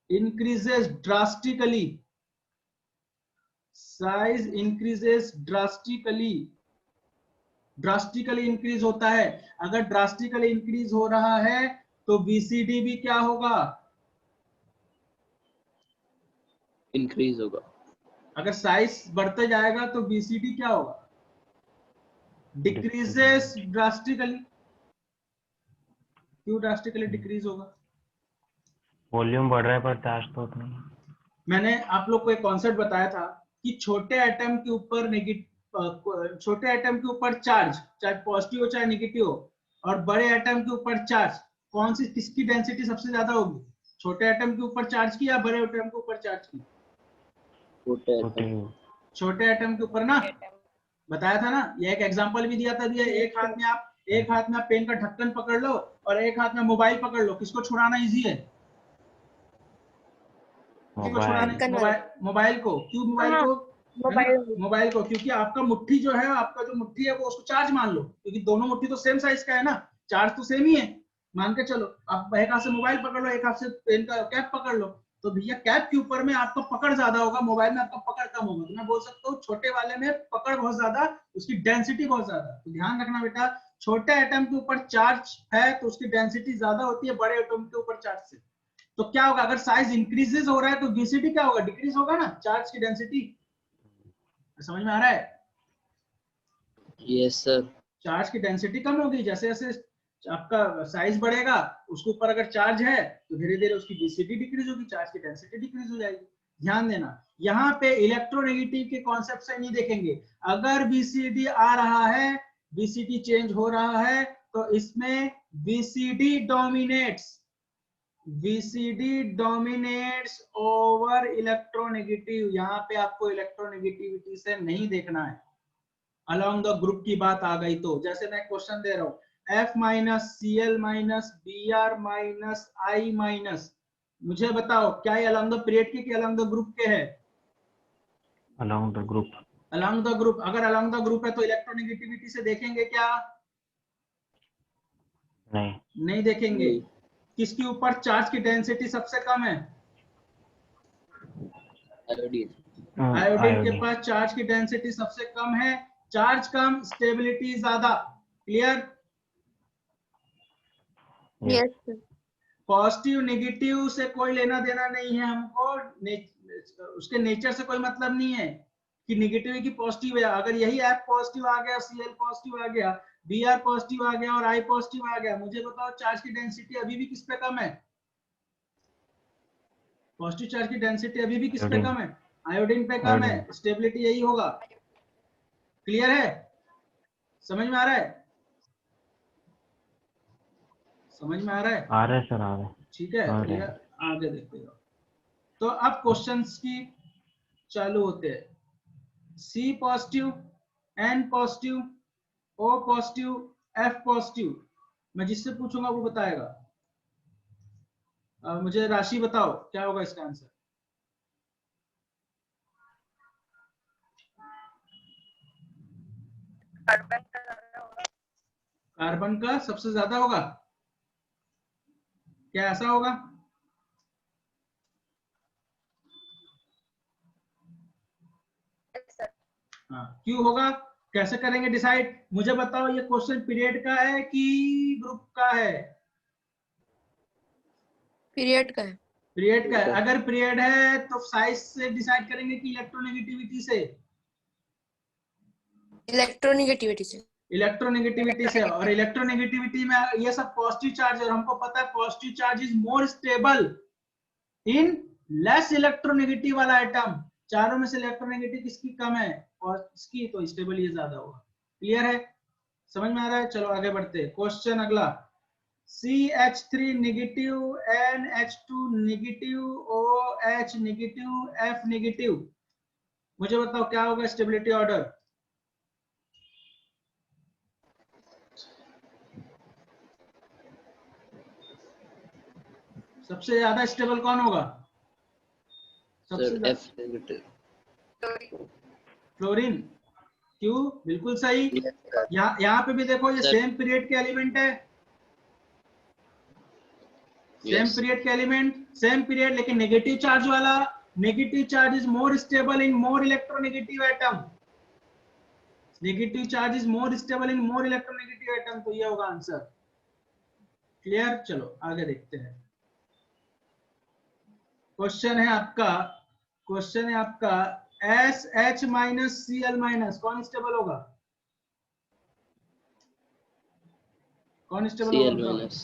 increases drastically, size increases drastically increase होता है। अगर ड्रास्टिकली इंक्रीज हो रहा है तो बीसीडी भी क्या होगा? इंक्रीज होगा। अगर साइज बढ़ते जाएगा तो बीसीडी क्या होगा? Decreases drastically. क्यों ड्रास्टिकली डिक्रीज होगा? वॉल्यूम बढ़ रहा है पर चार्ज तो उतना ही। मैंने आप लोग को एक कॉन्सेप्ट बताया था कि छोटे एटम के ऊपर छोटे एटम के ऊपर चार्ज, चाहे पॉजिटिव हो चाहे नेगेटिव हो, और बड़े एटम के ऊपर चार्ज, कौन सी किसकी डेंसिटी सबसे ज्यादा होगी? छोटे एटम के ऊपर चार्ज की या बड़े एटम के ऊपर चार्ज की? छोटे एटम के ऊपर ना, बताया था ना। ये एक एग्जांपल भी दिया था, दिया एक हाथ में आप पेन का ढक्कन पकड़ लो और एक हाथ में मोबाइल पकड़ लो, किसको छुड़ाना इजी है? मोबाइल को। क्यों मोबाइल को? क्योंकि आपका मुट्ठी जो है, आपका जो मुट्ठी है वो उसको चार्ज मान लो, क्योंकि दोनों मुट्ठी तो सेम साइज का है ना, चार्ज तो सेम ही है। मान के चलो आप एक हाथ से मोबाइल पकड़ लो, एक हाथ से पेन का कैप पकड़ लो, तो भैया कैप के ऊपर में आपका पकड़ ज्यादा होगा, मोबाइल में आपका पकड़ कम होगा। तो मैं बोल सकता हूँ छोटे वाले में पकड़ बहुत ज्यादा, उसकी डेंसिटी बहुत ज्यादा। तो ध्यान रखना बेटा, छोटे एटम के ऊपर चार्ज है तो उसकी डेंसिटी ज्यादा होती है बड़े एटम के ऊपर चार्ज से। तो क्या होगा, अगर साइज इंक्रीजेस हो रहा है तो बीसीडी क्या होगा? डिक्रीज होगा ना, चार्ज की डेंसिटी। समझ में आ रहा है? Yes sir. चार्ज की डेंसिटी कम होगी, जैसे जैसे आपका साइज बढ़ेगा उसके ऊपर अगर चार्ज है तो धीरे धीरे उसकी बीसीडी डिक्रीज होगी, चार्ज की डेंसिटी डिक्रीज हो जाएगी। ध्यान देना, यहाँ पे इलेक्ट्रोनेगेटिव के कॉन्सेप्ट से नहीं देखेंगे। अगर बीसीडी आ रहा है, बीसीडी चेंज हो रहा है, तो इसमें बीसीडी डोमिनेट्स ओवर इलेक्ट्रोनेगेटिव। यहाँ पे आपको इलेक्ट्रोनेगेटिविटी से नहीं देखना है। अलोंग द ग्रुप की बात आ गई तो, जैसे मैं क्वेश्चन दे रहा हूँ F minus Cl minus Br minus I minus, मुझे बताओ क्या ये अलोंग द पीरियड के अलोंग द ग्रुप के है? Along the group. Along the group. अगर अलोंग द ग्रुप है तो इलेक्ट्रोनेगेटिविटी से देखेंगे क्या? नहीं देखेंगे। किसके ऊपर चार्ज की डेंसिटी सबसे कम है? आयोडीन के पास चार्ज की डेंसिटी सबसे कम है। चार्ज कम, स्टेबिलिटी ज्यादा। क्लियर? यस। पॉजिटिव नेगेटिव से कोई लेना देना नहीं है हमको, उसके नेचर से कोई मतलब नहीं है कि नेगेटिव की पॉजिटिव है। अगर यही F पॉजिटिव आ गया, Cl पॉजिटिव आ गया, Br पॉजिटिव आ गया और I पॉजिटिव आ गया, मुझे बताओ चार्ज की डेंसिटी अभी भी किस पे कम है? पॉजिटिव चार्ज की डेंसिटी अभी भी किस पे कम है? आयोडीन पे कम है। स्टेबिलिटी यही होगा। क्लियर है? समझ में आ रहा है? समझ में आ रहा है? आ रहा है सर, आ रहा है। ठीक है, आगे देखते हो। तो अब क्वेश्चंस की चालू होते हैं। C positive, N positive, O positive, F positive, मैं जिससे पूछूंगा वो बताएगा। मुझे राशि बताओ क्या होगा इसका आंसर? कार्बन का सबसे ज्यादा होगा क्या? ऐसा होगा? हाँ, क्यों होगा? कैसे करेंगे डिसाइड? मुझे बताओ ये क्वेश्चन पीरियड का है कि ग्रुप का है? पीरियड का है। पीरियड का है। अगर पीरियड है तो साइज से डिसाइड करेंगे कि इलेक्ट्रोनेगेटिविटी से? इलेक्ट्रोनेगेटिविटी से। इलेक्ट्रोनेगेटिविटी से, और इलेक्ट्रोनेगेटिविटी में ये सब पॉजिटिव चार्ज है, और हमको पता है positive charge is more stable in less electronegative वाला आइटम। चारों में से इलेक्ट्रोनेगेटिव किसकी कम है, और इसकी, तो स्टेबल ये ज्यादा होगा। क्लियर है, समझ में आ रहा है? चलो आगे बढ़ते हैं। क्वेश्चन अगला, CH3 negative, NH2 negative, OH negative, F negative, मुझे बताओ क्या होगा स्टेबिलिटी ऑर्डर? सबसे ज्यादा स्टेबल कौन होगा? सबसे सर ज्यादा F नेगेटिव। फ्लोरीन। क्यों? बिल्कुल सही। Yes, sir. यहाँ पे भी देखो, ये Sir. सेम पीरियड के एलिमेंट है, सेम Yes. पीरियड के एलिमेंट, सेम पीरियड, लेकिन नेगेटिव चार्ज वाला, negative charge is more stable in more electronegative atom. Negative charge is more stable in more electronegative atom, तो ये होगा आंसर। क्लियर? चलो आगे देखते हैं। क्वेश्चन है आपका, क्वेश्चन है आपका SH माइनस Cl माइनस, कौन स्टेबल होगा? कौन स्टेबल Cl होगा? minus.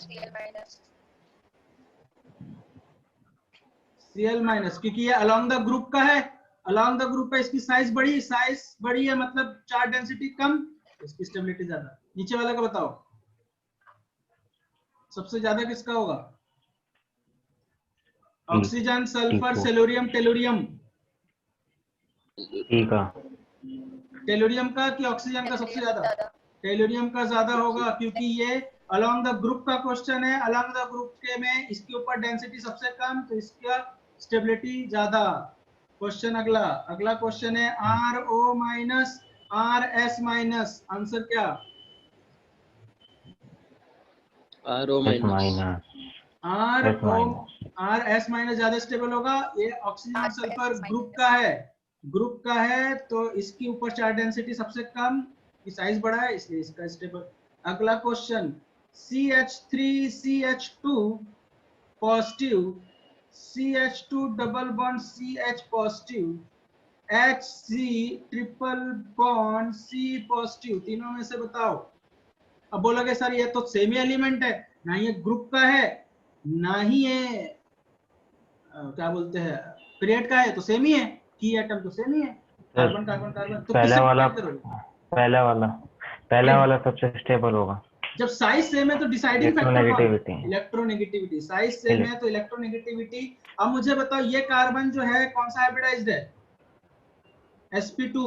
Cl माइनस, क्योंकि ये अलोंग द ग्रुप का है, अलोंग द ग्रुप है, इसकी साइज बड़ी, साइज बड़ी है मतलब चार्ज डेंसिटी कम, इसकी स्टेबिलिटी ज्यादा। नीचे वाला का बताओ सबसे ज्यादा किसका होगा? Oxygen, sulphur, selenium, tellurium. ठीक है, टेलोरियम का कि ऑक्सीजन का सबसे ज्यादा? टेलोरियम का ज्यादा होगा, क्योंकि ये अलोंग द ग्रुप का क्वेश्चन है, अलोंग द ग्रुप के में इसके ऊपर डेंसिटी सबसे कम, तो इसका स्टेबिलिटी ज्यादा। क्वेश्चन अगला, अगला क्वेश्चन है RO minus RS minus, answer क्या? RO minus. Minus, RS minus ज्यादा स्टेबल होगा। ये ऑक्सीजन सल्फर ग्रुप का है, ग्रुप का है, तो इसकी ऊपर चार्ज डेंसिटी सबसे कम, की साइज बड़ा है, इसलिए इसका स्टेबल। अगला question, CH3CH2 positive, CH2 double bond CH positive, HC triple bond C positive, तीनों में से बताओ। अब बोलोगे सर ये तो सेमी एलिमेंट है, ना ये ग्रुप का है, ना ही ये क्या बोलते हैं पीरियड का है, तो सेम ही है, की एटम तो सेम ही है, कार्बन कार्बन कार्बन, तो पहला किससे वाला, डिसाइड करोगे? पहला वाला सबसे स्टेबल होगा। जब साइज सेम है तो डिसाइडिंग फैक्टर कौन? इलेक्ट्रोनेगेटिविटी। इलेक्ट्रोनेगेटिविटी। साइज सेम है तो इलेक्ट्रोनेगेटिविटी। अब मुझे बताओ ये कार्बन जो है कौन सा हाइब्रिडाइज्ड है? sp2।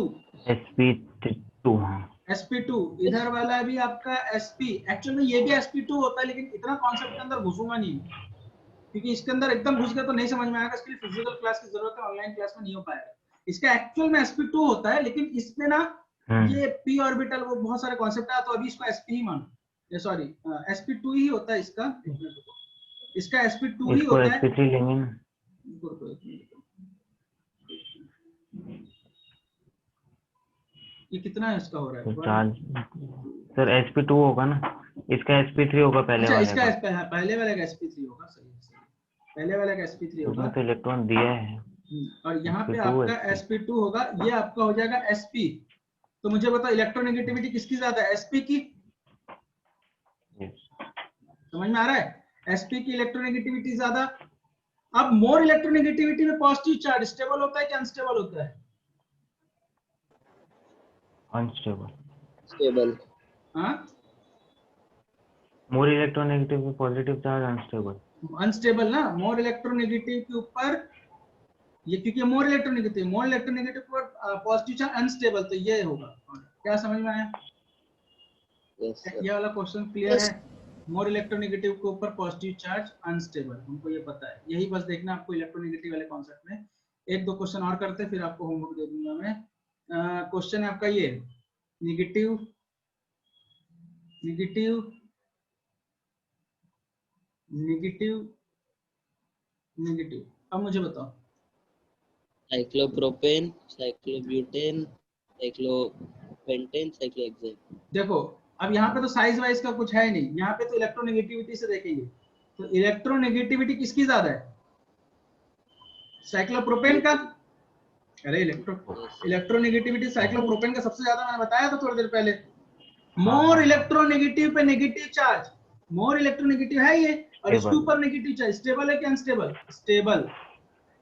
sp2 इधर वाला भी आपका sp, एक्चुअल में ये भी sp2 होता है, लेकिन इतना कॉन्सेप्ट के अंदर घुसूंगा नहीं, क्योंकि इसके अंदर एकदम घुस गया तो नहीं समझ में आएगा, इसके लिए फिजिकल क्लास की जरूरत है, ऑनलाइन क्लास में नहीं हो पाएगा। इसका एक्चुअल में sp2 होता है, लेकिन इसमें ना ये p ऑर्बिटल वो बहुत सारे कॉन्सेप्ट है, तो अभी इसको sp ही मानो, ये सॉरी sp2 ही होता है इसका, इसका sp2 ही होता है। sp3 लेंगे ना, ये कितना है इसका हो रहा है? चार्ज सर sp2 होगा ना, इसका sp3 होगा पहले अच्छा, वाले इसका का। पहले वाले का sp3 होगा, सही है, पहले वाले का sp3 होगा, उसमें तो इलेक्ट्रॉन दिया है, और यहाँ पे sp2 आपका sp2 होगा, ये आपका हो जाएगा sp। तो मुझे बताओ इलेक्ट्रोनेगेटिविटी किसकी ज्यादा है? sp की। समझ में आ रहा है? sp की इलेक्ट्रोनेगेटिविटी ज्यादा। अब मोर इलेक्ट्रोनेगेटिविटी में पॉजिटिव चार्ज स्टेबल होता है कि अनस्टेबल होता है? अनस्टेबल। Stable. हाँ, मोर इलेक्ट्रोनेगेटिव में पॉजिटिव चार्ज अनस्टेबल। अनस्टेबल ना, मोर इलेक्ट्रोनेगेटिव के ऊपर ये, क्योंकि मोर इलेक्ट्रोनेगेटिव पर पॉजिटिव चार्ज अनस्टेबल, तो ये होगा। क्या समझ में आया? Yes, sir. ये वाला क्वेश्चन क्लियर है? मोर इलेक्ट्रोनेगेटिव के ऊपर पॉजिटिव चार्ज अनस्टेबल, हमको ये पता है, यही बस देखना आपको इलेक्ट्रोनेगेटिव वाले कॉन्सेप्ट में। एक दो क्वेश्चन और करते फिर आपको होमवर्क दे दूंगा मैं। क्वेश्चन है आपका ये नेगेटिव नेगेटिव नेगेटिव नेगेटिव। अब मुझे बताओ, Cyclopropane, cyclobutane, cyclopentane, cyclohexane. देखो अब यहाँ पे तो साइज वाइज का कुछ है नहीं, यहाँ पे तो इलेक्ट्रोनेगेटिविटी से देखेंगे, तो इलेक्ट्रोनेगेटिविटी किसकी ज्यादा है? साइक्लोप्रोपेन का। अरे Yes, sir. इलेक्ट्रोनेगेटिविटी साइक्लोप्रोपेन का सबसे ज्यादा, मैंने बताया था थोड़ी देर पहले। हाँ, मोर हाँ। इलेक्ट्रोनेगेटिव पे नेगेटिव चार्ज, मोर इलेक्ट्रोनेगेटिव है ये, और इसके Stable. ऊपर नेगेटिव चार्ज, स्टेबल है कि अनस्टेबल? स्टेबल।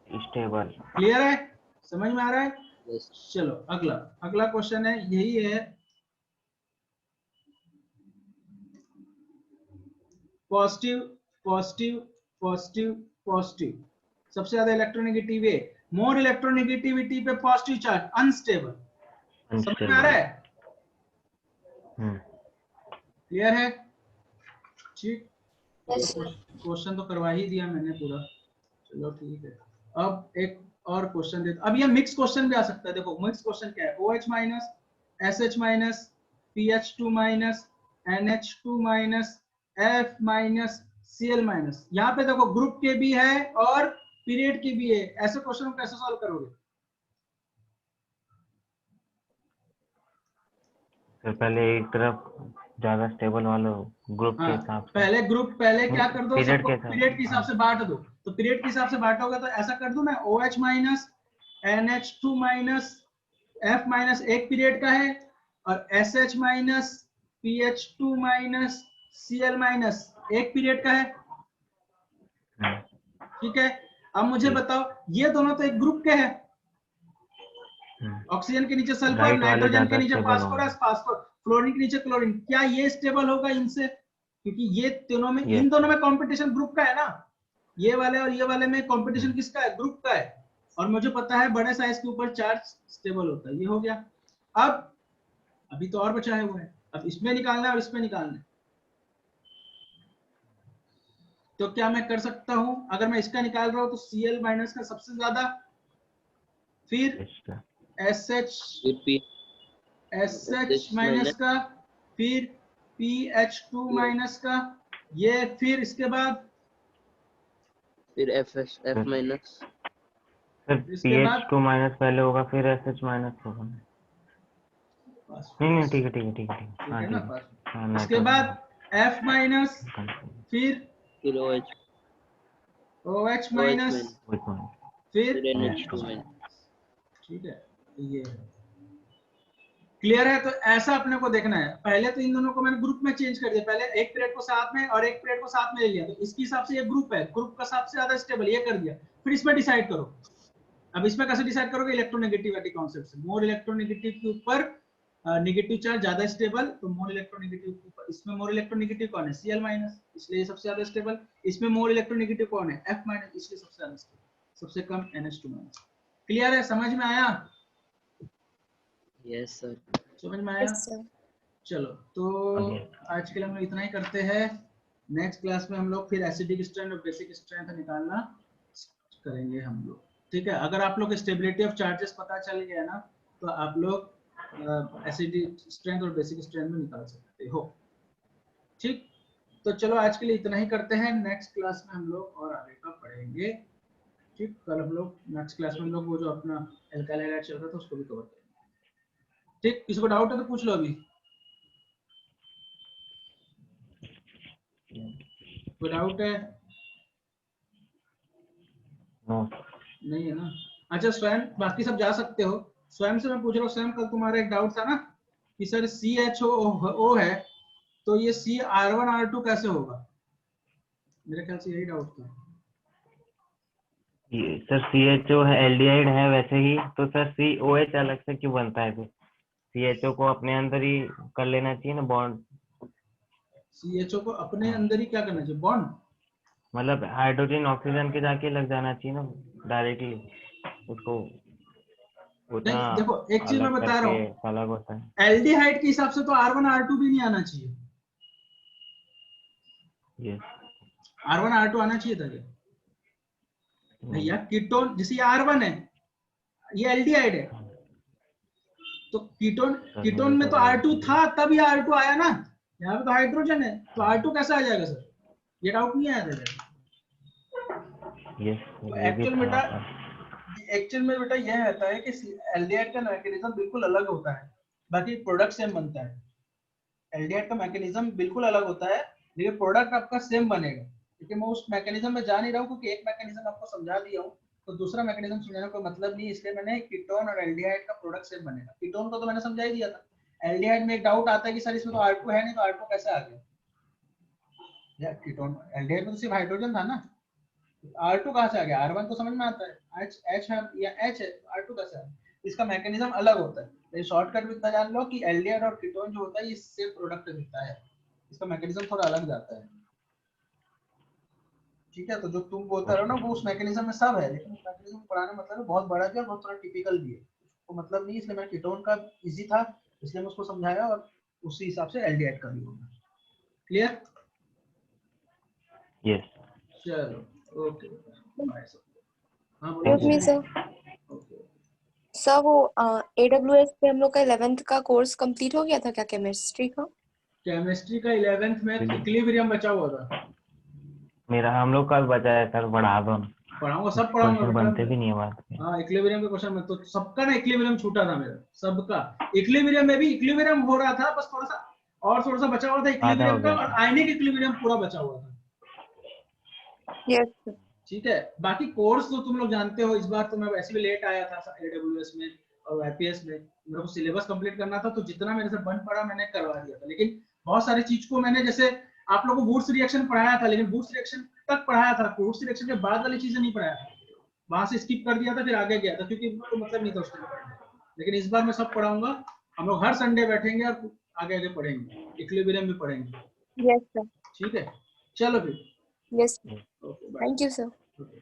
स्टेबल। क्लियर है, समझ में आ रहा है? Yes. चलो अगला, अगला क्वेश्चन है, यही है, पॉजिटिव पॉजिटिव पॉजिटिव पॉजिटिव, सबसे ज्यादा इलेक्ट्रोनेगेटिव है, मोर इलेक्ट्रोनेगेटिविटी पे पॉजिटिव चार्ज, अनस्टेबल। समझ में आ रहा है? क्लियर है? ठीक, Yes, sir. क्वेश्चन तो करवा ही दिया मैंने पूरा। चलो ठीक है, अब एक और क्वेश्चन देता, अब ये मिक्स क्वेश्चन भी आ सकता है। देखो मिक्स क्वेश्चन क्या है, OH minus, SH minus, PH2 minus, NH2 minus, F minus, Cl minus. यहाँ पे देखो ग्रुप के भी है और पीरियड की भी है, ऐसे क्वेश्चन को कैसे सॉल्व करोगे? तो पहले एक तरफ ज्यादा स्टेबल वाले ग्रुप के हाँ, हिसाब से, पहले ग्रुप, पहले क्या कर दो, पीरियड सबको के हिसाब पीरियड के हिसाब से बांट दो। तो पीरियड के हिसाब से बांटोगे तो ऐसा कर दूं मैं, OH minus, NH2 minus, F minus एक पीरियड का है, और SH minus, PH2 minus, Cl minus एक पीरियड का है। ठीक है, अब मुझे बताओ, ये दोनों तो एक ग्रुप के हैं, ऑक्सीजन के नीचे सल्फर, राइट वाले नाइट्रोजन के ज्यादा नीचे स्टेबल फास्फोरस, होंगे। फ्लोरीन के नीचे क्लोरीन। क्या ये स्टेबल होगा इनसे? क्योंकि ये दोनों में, Yes. इन दोनों में कंपटीशन ग्रुप का है ना, ये वाले और ये वाले में कंपटीशन किसका है? ग्रुप का है। और मुझे पता है बड़े साइज के ऊपर चार्ज स्टेबल होता है। ये हो गया। अब अभी तो और बचा है वो है, अब इसमें निकालना है और इसमें निकालना है। तो क्या मैं कर सकता हूं, अगर मैं इसका निकाल रहा हूं तो Cl माइनस का सबसे ज्यादा, फिर SH फिर P SH माइनस का, फिर PH2 माइनस का, ये फिर इसके बाद, फिर F माइनस, फिर इसके बाद PH2 माइनस पहले होगा, फिर SH माइनस होगा। नहीं ठीक है ठीक है ठीक है ठीक है, हाँ ठीक है ना, ठीक है। पास। हाँ, इसके बाद F माइनस, फिर फिर OH OH माइनस, फिर फिर NH2 माइनस। ठीक है, ये क्लियर है? तो ऐसा अपने को देखना है। पहले तो इन दोनों को मैंने ग्रुप में चेंज कर दिया, पहले एक पीरियड को साथ में और एक पीरियड को साथ में ले लिया, तो इसके हिसाब से ये ग्रुप है, ग्रुप का सबसे ज्यादा स्टेबल, ये कर दिया। फिर इसमें डिसाइड करो। अब इसमें कैसे डिसाइड करोगे? इलेक्ट्रोनेगेटिविटी कॉन्सेप्ट से। मोर इलेक्ट्रोनेगेटिव के ऊपर नेगेटिव चार्ज ज्यादा स्टेबल, तो मोर इलेक्ट्रोनेगेटिव के ऊपर, इसमें मोर इलेक्ट्रोनेगेटिव कौन है? Cl माइनस, इसलिए सबसे ज्यादा स्टेबल। इसमें मोर इलेक्ट्रोनेगेटिव कौन है? F माइनस, इसलिए सबसे ज्यादा स्टेबल। सबसे कम NH2 माइनस। क्लियर है? समझ में आया? Yes sir. समझ में आया? Yes, sir. चलो, तो आज के लिए हम लोग इतना ही करते हैं। नेक्स्ट क्लास में हम लोग फिर एसिडिक स्ट्रेंथ और बेसिक स्ट्रेंथ निकालना करेंगे हम लोग। ठीक है, अगर आप लोग स्टेबिलिटी ऑफ चार्जेस पता चल गया ना, तो आप लोग एसिडिक स्ट्रेंथ और बेसिक स्ट्रेंथ में निकाल सकते हो। ठीक, तो चलो आज के लिए इतना ही करते हैं। नेक्स्ट क्लास में हम लोग और आगे का पढ़ेंगे। ठीक, कल हम लोग नेक्स्ट क्लास में हम लोग वो जो अपना एल्काइल हाइड्राइड चल रहा था उसको भी कवर करेंगे। ठीक, किसी को डाउट है तो पूछ लो अभी। कोई डाउट है? नहीं है ना? अच्छा, स्वयं बाकी सब जा सकते हो। स्वयं से मैं पूछ रहा हूँ, स्वयं कल तुम्हारा एक डाउट था ना कि सर CHO है, तो ये CR1R2 कैसे होगा? मेरे ख्याल से यही डाउट था। सर CHO है, एल्डिहाइड है वैसे ही, तो सर COH अलग से क्यों बनता है? फिर CHO को अपने अंदर ही कर लेना चाहिए ना बॉन्ड। CHO को अपने अंदर ही क्या करना चाहिए? बॉन्ड? मतलब हाइड्रोजन ऑक्सीजन के जाके लग जाना चाहिए ना डायरेक्टली, उसको उतना नहीं, देखो एक चीज मैं अलग बता रहा करके हूँ, अलग होता है। एल्डिहाइड के हिसाब से तो R1R2 भी नहीं आना चाहिए। यस, R1R2 आना चाहिए था क्या भैया? कीटोन, जैसे ये R1 है, ये एल्डिहाइड है, तो कीटोन में तो R2 था, तब ये R2 आया ना। यहाँ पे तो हाइड्रोजन है, तो R2 कैसे आ जाएगा सर? ये डाउट नहीं आया था? यस, तो ये भी था आपका। एक्चुअल में बेटा यह रहता है कि एल्डिहाइड का मैकेनिज्म बिल्कुल अलग होता है, बाकी प्रोडक्ट सेम बनता है। एल्डिहाइड का मैकेनिज्म बिल्कुल अलग होता है, लेकिन प्रोडक्ट आपका सेम बनेगा। क्योंकि मैं उस मैकेनिज्म में जा नहीं रहा हूँ, क्योंकि एक मैकेनिज्म आपको समझा दिया हूँ, तो दूसरा मैकेनिज्म समझाने का मतलब नहीं, इसलिए मैंने कीटोन और एल्डिहाइड का प्रोडक्ट सेम बनेगा। कीटोन को तो मैंने समझा ही दिया था। एल्डिहाइड में एक डाउट आता है कि सर इसमें तो R2 है नहीं, तो R2 कैसे आ गया? यार कीटोन एल्डिहाइड में तो सिर्फ हाइड्रोजन था ना, R2 कहाँ से आ गया? R1 तो समझ में आता है, H है या H है, R2 कैसे आ गया? इसका मैकेनिज्म अलग होता है। ये शॉर्टकट में इतना जान लो कि एल्डिहाइड और कीटोन जो होता है ये सेम प्रोडक्ट देता है, इसका मैकेनिज्म थोड़ा अलग जाता है। ठीक है, तो जो तुम बोलते रहो ना वो उस मैकेनिज्म में सब है, लेकिन उस मैकेनिज्म को पढ़ाना मतलब है बहुत बड़ा भी है, बहुत थोड़ा टिपिकल भी है, तो मतलब नहीं, इसलिए मैं कीटोन का इजी था इसलिए मैं उसको समझाया और उसी हिसाब से एल्डिहाइड का भी होगा। क्लियर? यस चलो ओके बाय सर। हाँ Excuse me, sir. Okay. Sir वो AWS पे हम लोग का 11th का कोर्स कंप्लीट हो गया था क्या, केमिस्ट्री का? केमिस्ट्री का 11th में इक्विलिब्रियम बचा हुआ था। मेरा हम लोग का बचा है सर, बढ़ा दो ना। पढ़ाऊंगा, सब पढ़ाऊंगा क्वेश्चन बेटा। बनते भी नहीं है बात में। हाँ इक्विलिब्रियम के क्वेश्चन में तो सबका ना इक्विलिब्रियम छूटा था मेरा, सबका। इक्विलिब्रियम में भी इक्विलिब्रियम हो रहा था, बस थोड़ा सा बचा हुआ था आधा हो इक्विलिब्रियम का, गया और था। आयनिक इक्विलिब्रियम पूरा बचा हुआ था। Yes sir. ठीक है, बाकी कोर्स तो तुम लोग जानते हो। इस बार तो मैं वैसे भी लेट आया था AWS में और IPS में, मेरे को सिलेबस कंप्लीट करना था, तो जितना मेरे से बन पड़ा मैंने करवा दिया था। लेकिन बहुत सारी चीज को मैंने, जैसे आप लोगों को वुड्स रिएक्शन पढ़ाया था, लेकिन वुड्स रिएक्शन तक पढ़ाया था, वुड्स रिएक्शन के बाद वाली चीजें नहीं पढ़ाया था, वहां से स्किप कर दिया था, फिर आगे गया था क्योंकि तो मतलब नहीं था उस टाइम पढ़ने। लेकिन इस बार मैं सब पढ़ाऊंगा। हम लोग हर संडे बैठेंगे और आगे आगे पढ़ेंगे, इक्विलिब्रियम भी पढ़ेंगे। Yes sir. ठीक है, चलो फिर yes, okay bye. Thank you sir. Okay.